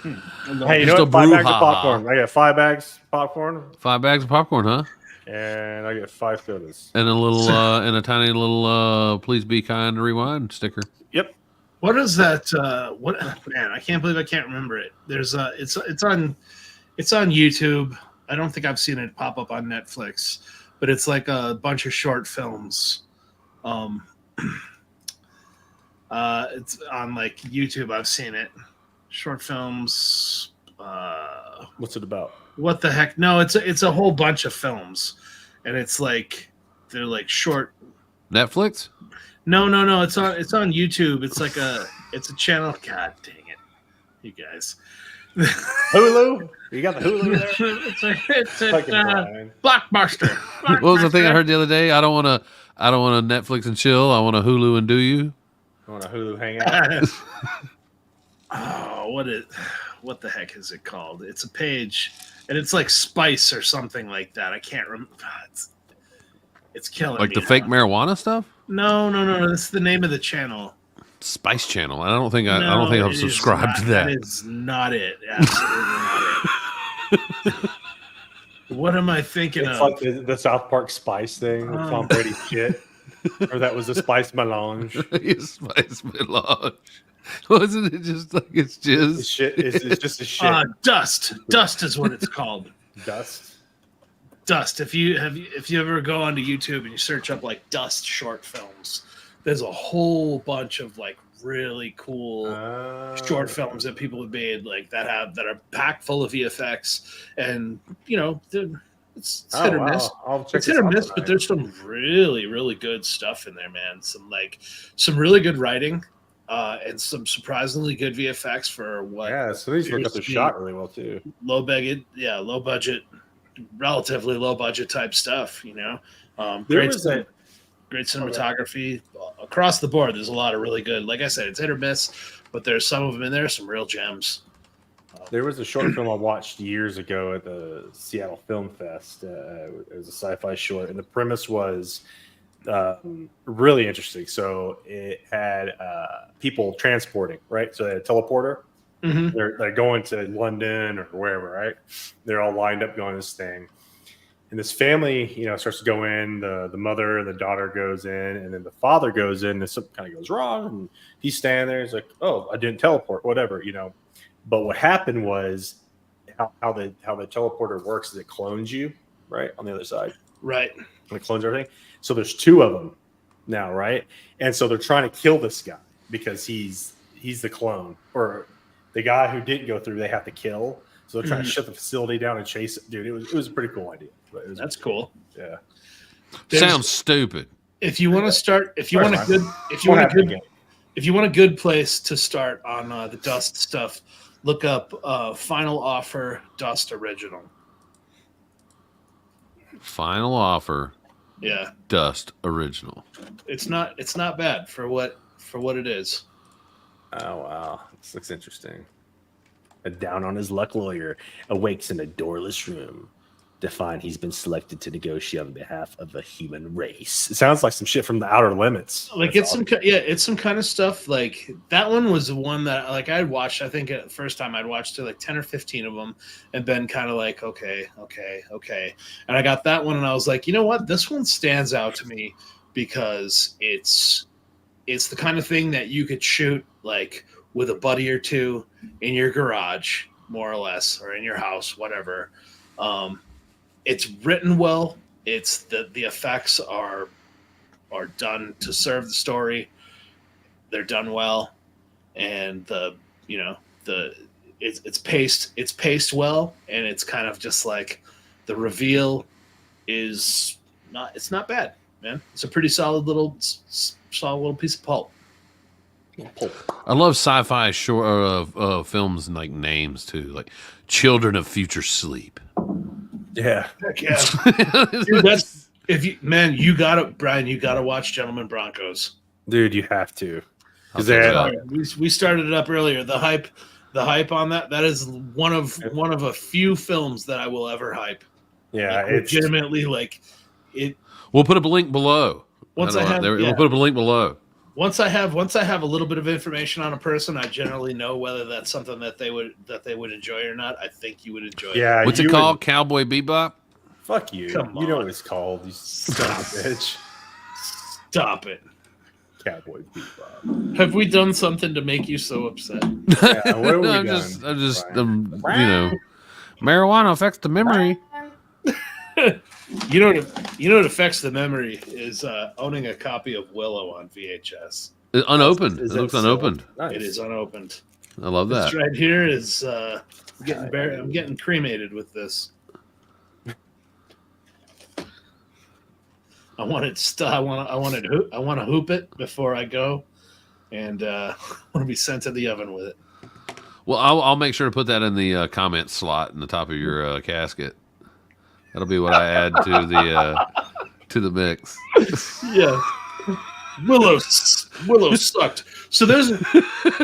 Hey, you know what? 5 bags of popcorn. I get 5 bags of popcorn. 5 bags of popcorn, huh? And I get 5 sodas. And a little and a tiny little please be kind rewind sticker. Yep. What is that? What man? I can't believe I can't remember it. There's it's on YouTube. I don't think I've seen it pop up on Netflix, but it's like a bunch of short films. It's on like YouTube. I've seen it. Short films. What's it about? What the heck? No, it's a whole bunch of films, and it's like they're like short. Netflix? No. It's on YouTube. It's like a channel. God dang it, you guys. Hulu? You got the Hulu there? it's Blockbuster. What was the thing I heard the other day? I don't want to Netflix and chill. I want a Hulu and do you. I want a Hulu hangout. Oh, what the heck is it called? It's a page, and it's like Spice or something like that. I can't remember. It's killing like me. The fake marijuana stuff? No. That's the name of the channel. Spice Channel. I don't think I'm subscribed to that. That is not it. Absolutely not it. What am I thinking It's of? like the South Park Spice thing with Tom Brady's shit. Or that was the Spice Melange. Spice Melange. Wasn't it just like it's jizz? It's shit. It's just a shit. Dust. Dust is what it's called. Dust. If you ever go onto YouTube and you search up like Dust short films, there's a whole bunch of like really cool short films that people have made like that are packed full of VFX, and you know it's hit or miss. It's hit or miss, but there's some really really good stuff in there, man. Some really good writing. And some surprisingly good VFX for what? Yeah, so these look up the shot really well too. Low budget, relatively low budget type stuff. You know, great cinematography across the board. There's a lot of really good. Like I said, it's hit or miss, but there's some of them in there, some real gems. There was a short film I watched years ago at the Seattle Film Fest. It was a sci-fi short, and the premise was really interesting. So it had people transporting, right? So they had a teleporter. Mm-hmm. They're going to London or wherever, right? They're all lined up going to this thing. And this family, starts to go in. The mother and the daughter goes in, and then the father goes in, and something kind of goes wrong. And he's standing there. He's like, "Oh, I didn't teleport, whatever." But what happened was how the teleporter works is it clones you, right, on the other side. Right. And it clones everything. So there's two of them now, right? And so they're trying to kill this guy because he's the clone, or the guy who didn't go through. They have to kill. So they're trying to shut the facility down and chase it. Dude, it was a pretty cool idea. That's cool. Yeah. Sounds stupid. If you want to start, if you want a good place to start on the Dust stuff, look up Final Offer Dust Original. Final Offer. Yeah. Dust Original. It's not bad for what it is. Oh wow, this looks interesting. A down on his luck lawyer awakes in a doorless room to find he's been selected to negotiate on behalf of a human race. It sounds like some shit from the Outer Limits. Like it's some kind of stuff. Like that one was the one that like I'd watched. I think the first time I'd watched like 10 or 15 of them and been kind of like, okay. And I got that one and I was like, you know what? This one stands out to me because it's the kind of thing that you could shoot like with a buddy or two in your garage, more or less, or in your house, whatever. It's written well. It's the effects are done to serve the story. They're done well, and it's paced well, and it's kind of just like the reveal is not bad, man. It's a pretty solid little piece of pulp. I love sci-fi short films and like names too, like Children of Future Sleep. Yeah. Heck yeah. Dude, you gotta watch Gentlemen Broncos. Dude, you have to. We started it up earlier. The hype on that is one of a few films that I will ever hype. Yeah, like, legitimately like it. We'll put a link below. We'll put a link below. Once I have a little bit of information on a person, I generally know whether that's something that they would enjoy or not. I think you would enjoy it. Yeah. What's it called? Cowboy Bebop? Fuck you. Come on. You know what it's called. You son of a bitch. Stop it. Cowboy Bebop. Have we done something to make you so upset? Yeah, what have we I'm done, just, Brian? you know, marijuana affects the memory. You know what affects the memory is owning a copy of Willow on VHS. Unopened. It looks unopened. Nice. It is unopened. I love that. This right here is I'm getting cremated with this. I want to hoop it before I go, and I want to be sent to the oven with it. Well, I'll make sure to put that in the comment slot in the top of your casket. That'll be what I add to the mix. Yeah, Willow sucked. So there's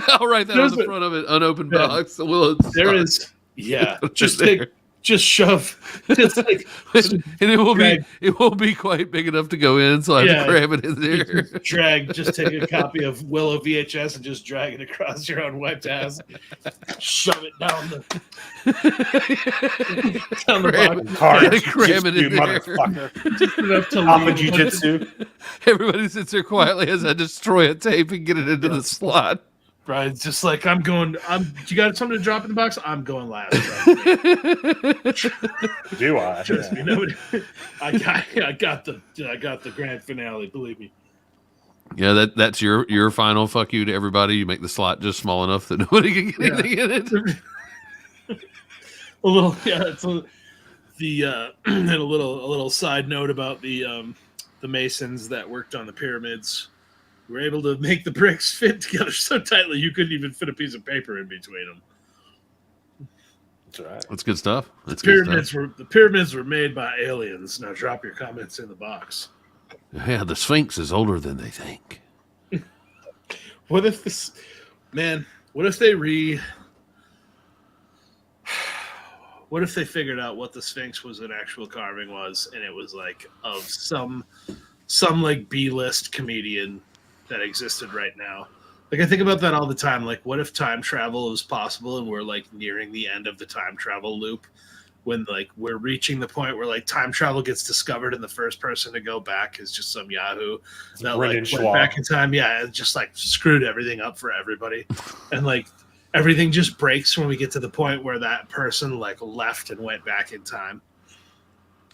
I'll write that on the front of it. Unopened box. Willow. There is. Yeah, just shove. Just like, and it won't be quite big enough to go in, so I have to cram it in there. Just take a copy of Willow VHS and just drag it across your unwiped ass. Shove it down the bottom. Cram it in there. Just enough to Papa Jiu-Jitsu. Everybody sits there quietly as I destroy a tape and get it into the slot. Brian's just like, you got something to drop in the box? I'm going last. Do I? Trust me, nobody. I got the grand finale. Believe me. Yeah, that's your final fuck you to everybody. You make the slot just small enough that nobody can get anything in it. A little, yeah. It's and a little side note about the masons that worked on the pyramids. Were able to make the bricks fit together so tightly you couldn't even fit a piece of paper in between them. That's right. That's good stuff. The pyramids were made by aliens. Now drop your comments in the box. Yeah, the Sphinx is older than they think. What if they figured out what the Sphinx was an actual carving was, and it was like of some like B-list comedian that existed right now? Like, I think about that all the time. Like, what if time travel is possible and we're like nearing the end of the time travel loop, when like we're reaching the point where like time travel gets discovered and the first person to go back is just some Yahoo that like went back in time, and just like screwed everything up for everybody, and like everything just breaks when we get to the point where that person like left and went back in time.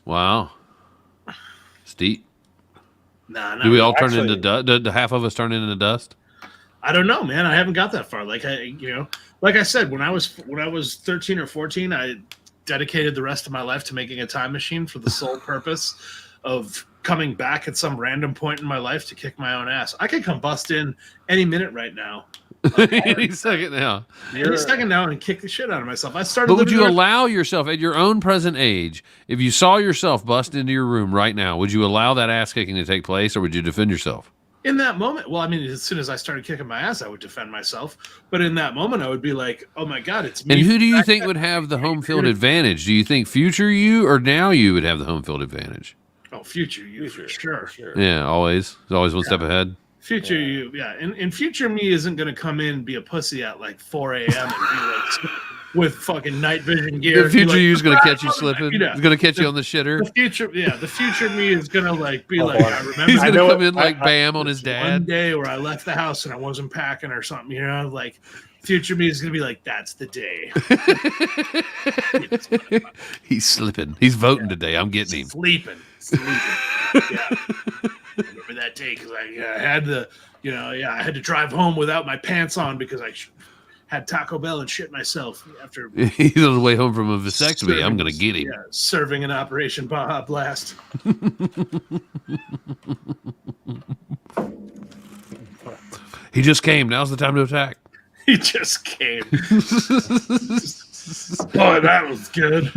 Wow, Steve. Nah, do we all turn into dust? Do half of us turn into dust? I don't know, man. I haven't got that far. Like like I said, when I was 13 or 14, I dedicated the rest of my life to making a time machine for the sole purpose of coming back at some random point in my life to kick my own ass. I could come bust in any minute right now. Any second now. Any second now and kick the shit out of myself. I started. But would you allow yourself at your own present age, if you saw yourself bust into your room right now, would you allow that ass kicking to take place, or would you defend yourself? In that moment, well, I mean, as soon as I started kicking my ass, I would defend myself. But in that moment, I would be like, "Oh my god, it's me!" And who do you think would have the home field advantage? Do you think future you or now you would have the home field advantage? Oh, future you for sure. Yeah, always. It's always one step ahead. Future you, yeah. And future me isn't going to come in and be a pussy at like 4 a.m. and be like with fucking night vision gear. The future you's going to catch you slipping. He's going to catch you on the shitter. The future me is going to like be like, I remember. He's going to come in like bam on his dad. One day where I left the house and I wasn't packing or something, like future me is going to be like, that's the day. He's slipping. He's voting today. I'm getting him. Sleeping. Yeah. Remember that day because I had to drive home without my pants on because I had Taco Bell and shit myself after. He's on the way home from a vasectomy. I'm gonna get him. Yeah, serving an Operation Baja Blast. He just came. Now's the time to attack. He just came. Boy, that was good.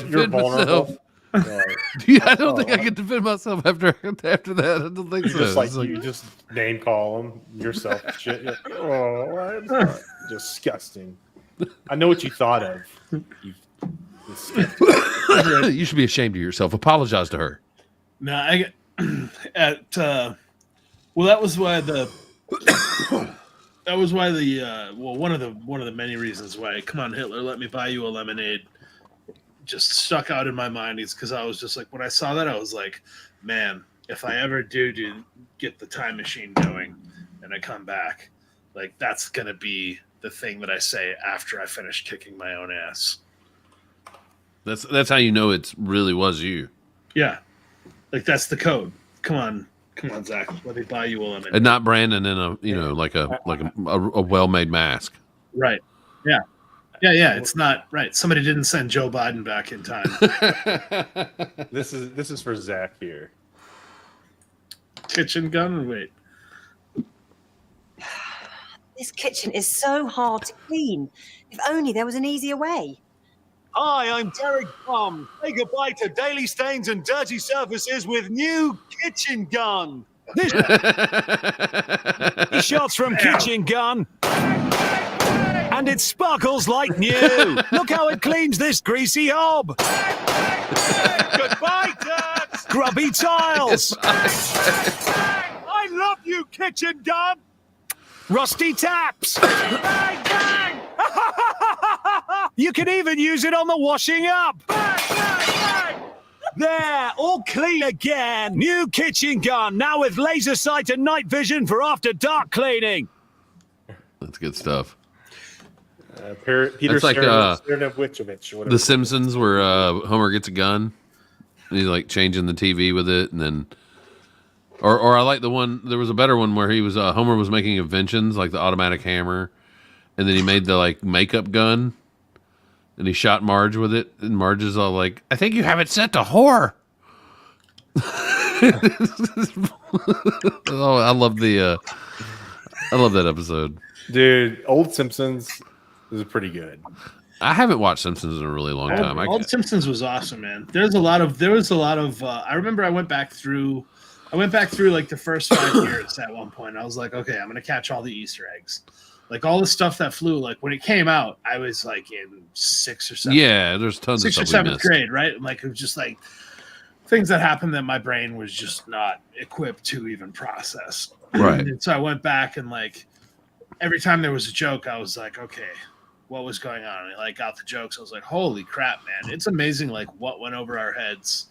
You're vulnerable. I don't think I can defend myself after that. I don't think so. You just name call them yourself. Shit. That's disgusting. I know what you thought of. You should be ashamed of yourself. Apologize to her. No, that was why one of the many reasons why "Come on, Hitler, let me buy you a lemonade" just stuck out in my mind is because I was just like, when I saw that, I was like, man, if I ever do get the time machine going and I come back, like that's gonna be the thing that I say after I finish kicking my own ass. That's how you know it really was you. Yeah, like that's the code. Come on, Zach. Let me buy you a lemon. And not Brandon in a like a well-made mask. Right. Yeah. Yeah. It's not right. Somebody didn't send Joe Biden back in time. This is for Zach here. Kitchen gun. Wait. This kitchen is so hard to clean. If only there was an easier way. Hi, I'm Derek Plum. Say goodbye to daily stains and dirty surfaces with new Kitchen Gun. This shots from Kitchen Gun. And it sparkles like new. Look how it cleans this greasy hob. Goodbye, dirt. Grubby tiles. I love you, Kitchen Gun. Rusty taps. Bang, bang. You can even use it on the washing up. Bang, bang, bang. There, all clean again. New Kitchen Gun, now with laser sight and night vision for after dark cleaning. That's good stuff. Peter That's like Sternowichovich, or whatever. The Simpsons, where Homer gets a gun, and he's like changing the TV with it, and then, or I like the one. There was a better one where he was Homer was making inventions like the automatic hammer, and then he made the like makeup gun, and he shot Marge with it, and Marge is all like, "I think you have it set to whore." Oh, I love that episode, dude. Old Simpsons is pretty good. I haven't watched Simpsons in a really long time. Old Simpsons was awesome, man. There was a lot of. I remember I went back through like the first 5 years at one point. I was like, okay, I'm gonna catch all the Easter eggs, like all the stuff that flew. Like when it came out, I was like in 6th or 7th. Yeah, there's tons of stuff 6th or we 7th missed. grade, right? Like it was just like things that happened that my brain was just not equipped to even process. Right. And so I went back and like every time there was a joke, I was like, okay, what was going on? And I like got the jokes. I was like, holy crap, man. It's amazing like what went over our heads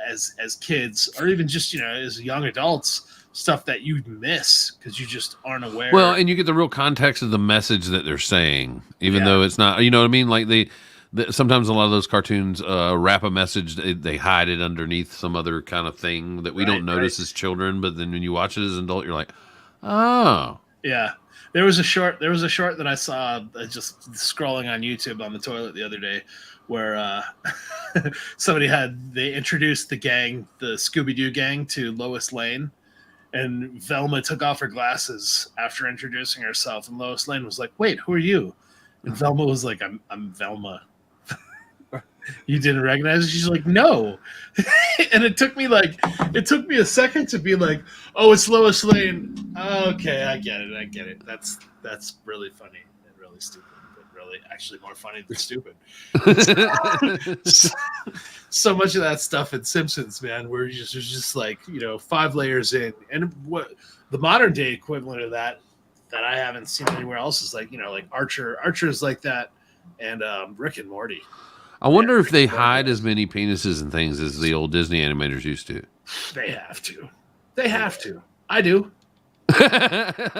as kids, or even just, as young adults, stuff that you miss because you just aren't aware. Well, and you get the real context of the message that they're saying, even though it's not, you know what I mean? Like sometimes a lot of those cartoons wrap a message, they hide it underneath some other kind of thing that we don't notice as children, but then when you watch it as an adult, you're like, oh. Yeah. There was a short that I saw just scrolling on YouTube on the toilet the other day where they introduced the gang, the Scooby-Doo gang, to Lois Lane, and Velma took off her glasses after introducing herself, and Lois Lane was like, wait, who are you? And Velma was like, I'm Velma. You didn't recognize her? She's like, no. And it took me a second to be like, oh, it's Lois Lane. Okay, I get it. That's really funny and really stupid, but really actually more funny than stupid. So much of that stuff in Simpsons, man, where you're just like, 5 layers in. And what the modern day equivalent of that I haven't seen anywhere else is like, like Archer's like that, and Rick and Morty. I wonder if they hide as many penises and things as the old Disney animators used to. They have to. I do.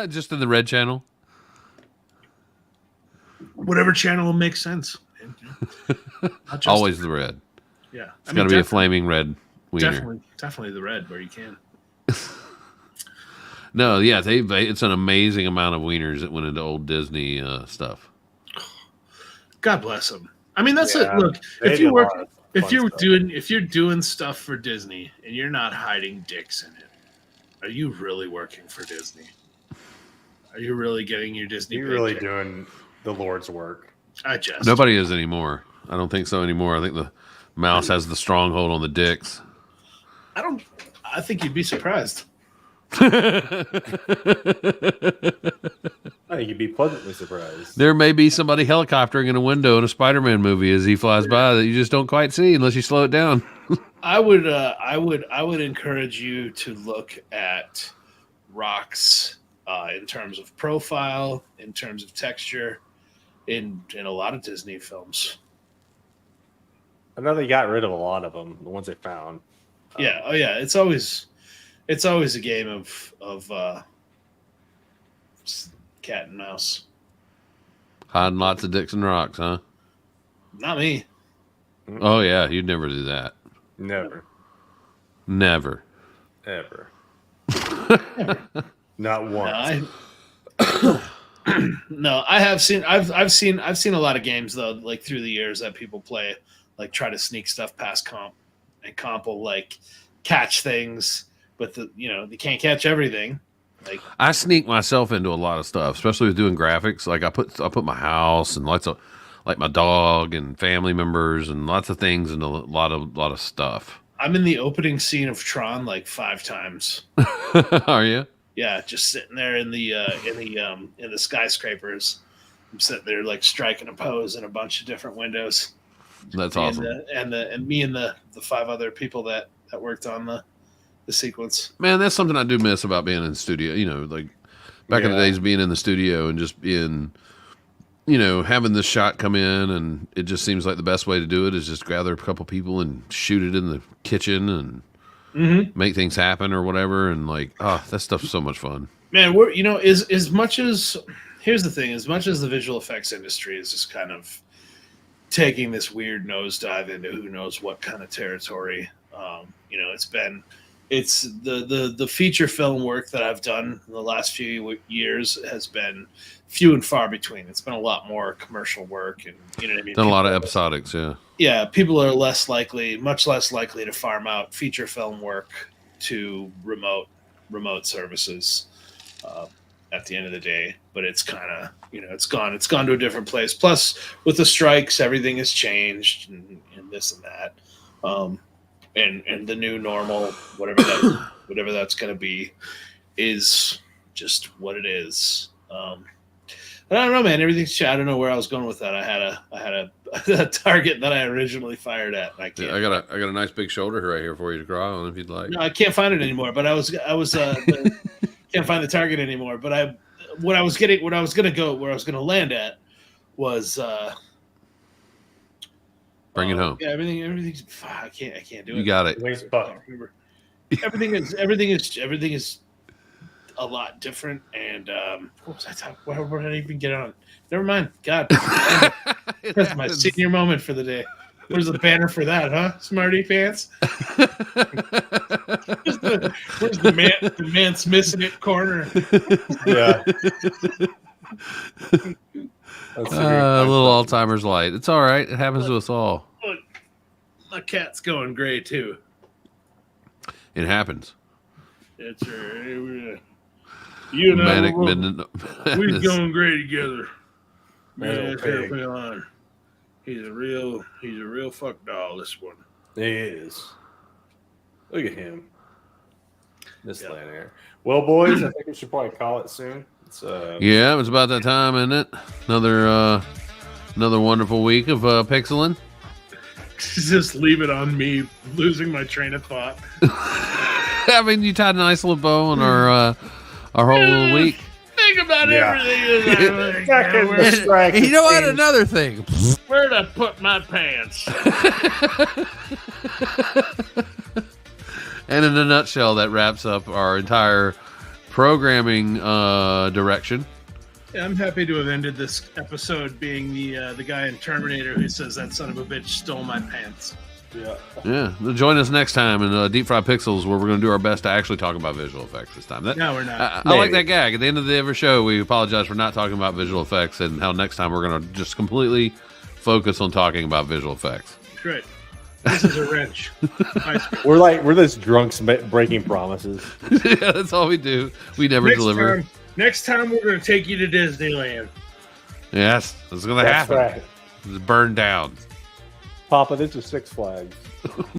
Just in the red channel? Whatever channel will make sense. Always the red. Yeah. It's got to be a flaming red wiener. Definitely the red where you can. No, yeah, it's an amazing amount of wieners that went into old Disney stuff. God bless them. I mean, that's it. Look, if you're doing stuff for Disney and you're not hiding dicks in it, are you really working for Disney? Are you really getting your Disney? You're really doing the Lord's work. Nobody is anymore. I don't think so anymore. I think the mouse has the stronghold on the dicks. I think you'd be surprised. I think you'd be pleasantly surprised. There may be somebody helicoptering in a window in a Spider-Man movie as he flies by that you just don't quite see unless you slow it down. I would encourage you to look at rocks in terms of profile, in terms of texture, in a lot of Disney films. I know they got rid of a lot of them, the ones they found. Yeah. Oh yeah. It's always a game of cat and mouse. Hiding lots of dicks and rocks, huh? Not me. Oh yeah, you'd never do that. Never. Ever. Not once. No, I have seen. I've seen a lot of games though, like through the years that people play, like try to sneak stuff past comp, and comp will like catch things, but you can't catch everything. Like I sneak myself into a lot of stuff, especially with doing graphics. Like I put my house and lots of like my dog and family members and lots of things into a lot of stuff. I'm in the opening scene of Tron like 5 times. Are you? Yeah, just sitting there in the skyscrapers. I'm sitting there like striking a pose in a bunch of different windows. That's awesome. And me and the 5 other people that worked on the sequence. Man, that's something I do miss about being in the studio. Like back in the days, being in the studio and just being, having this shot come in, and it just seems like the best way to do it is just gather a couple people and shoot it in the kitchen and make things happen or whatever. And like, that stuff's so much fun. Man, we're as much as here's the thing, as much as the visual effects industry is just kind of taking this weird nosedive into who knows what kind of territory. It's the feature film work that I've done in the last few years has been few and far between. It's been a lot more commercial work, and what I mean. Done a lot of episodics, yeah. Yeah, people are much less likely to farm out feature film work to remote services. At the end of the day, but it's kind of it's gone to a different place. Plus, with the strikes, everything has changed, and this and that. And the new normal, whatever that's going to be, is just what it is. I don't know, man. Everything's. I don't know where I was going with that. I had a target that I originally fired at. And I can't. I got a nice big shoulder right here for you to cry on if you'd like. No, I can't find it anymore. But I was can't find the target anymore. But where I was going to land at was. Bring it home. Yeah, everything's. I can't do it. You got it. Everything is a lot different. And what was I talking? Where did I even get on? Never mind. God, that's my senior moment for the day. Where's the banner for that, huh? Smarty pants. Where's the man's missing it corner? Yeah. A little Alzheimer's light. It's all right. It happens to us all. Look, my cat's going gray too. It happens. It's you and Manic I, we're going gray together. Man, he's a real fuck doll. This one. He is. Look at him. This land here. Well, boys, I think we should probably call it soon. Yeah, it's about that time, isn't it? Another wonderful week of pixeling. Just leave it on me losing my train of thought. I mean, you tied a nice little bow on our whole little week. Think about everything. You know what? Another thing. Where'd I put my pants? And in a nutshell, that wraps up our entire programming direction. Yeah, I'm happy to have ended this episode being the guy in Terminator who says that son of a bitch stole my pants. Yeah. Join us next time in Deep Fried Pixels, where we're going to do our best to actually talk about visual effects this time. No, we're not. I like that gag. At the end of every show, we apologize for not talking about visual effects, and how next time we're going to just completely focus on talking about visual effects. Great. This is a wrench. We're those drunks breaking promises. Yeah, that's all we do. We never deliver. Next time we're going to take you to Disneyland. Yes, it's going to happen. Right. It's burned down. Papa, this is Six Flags.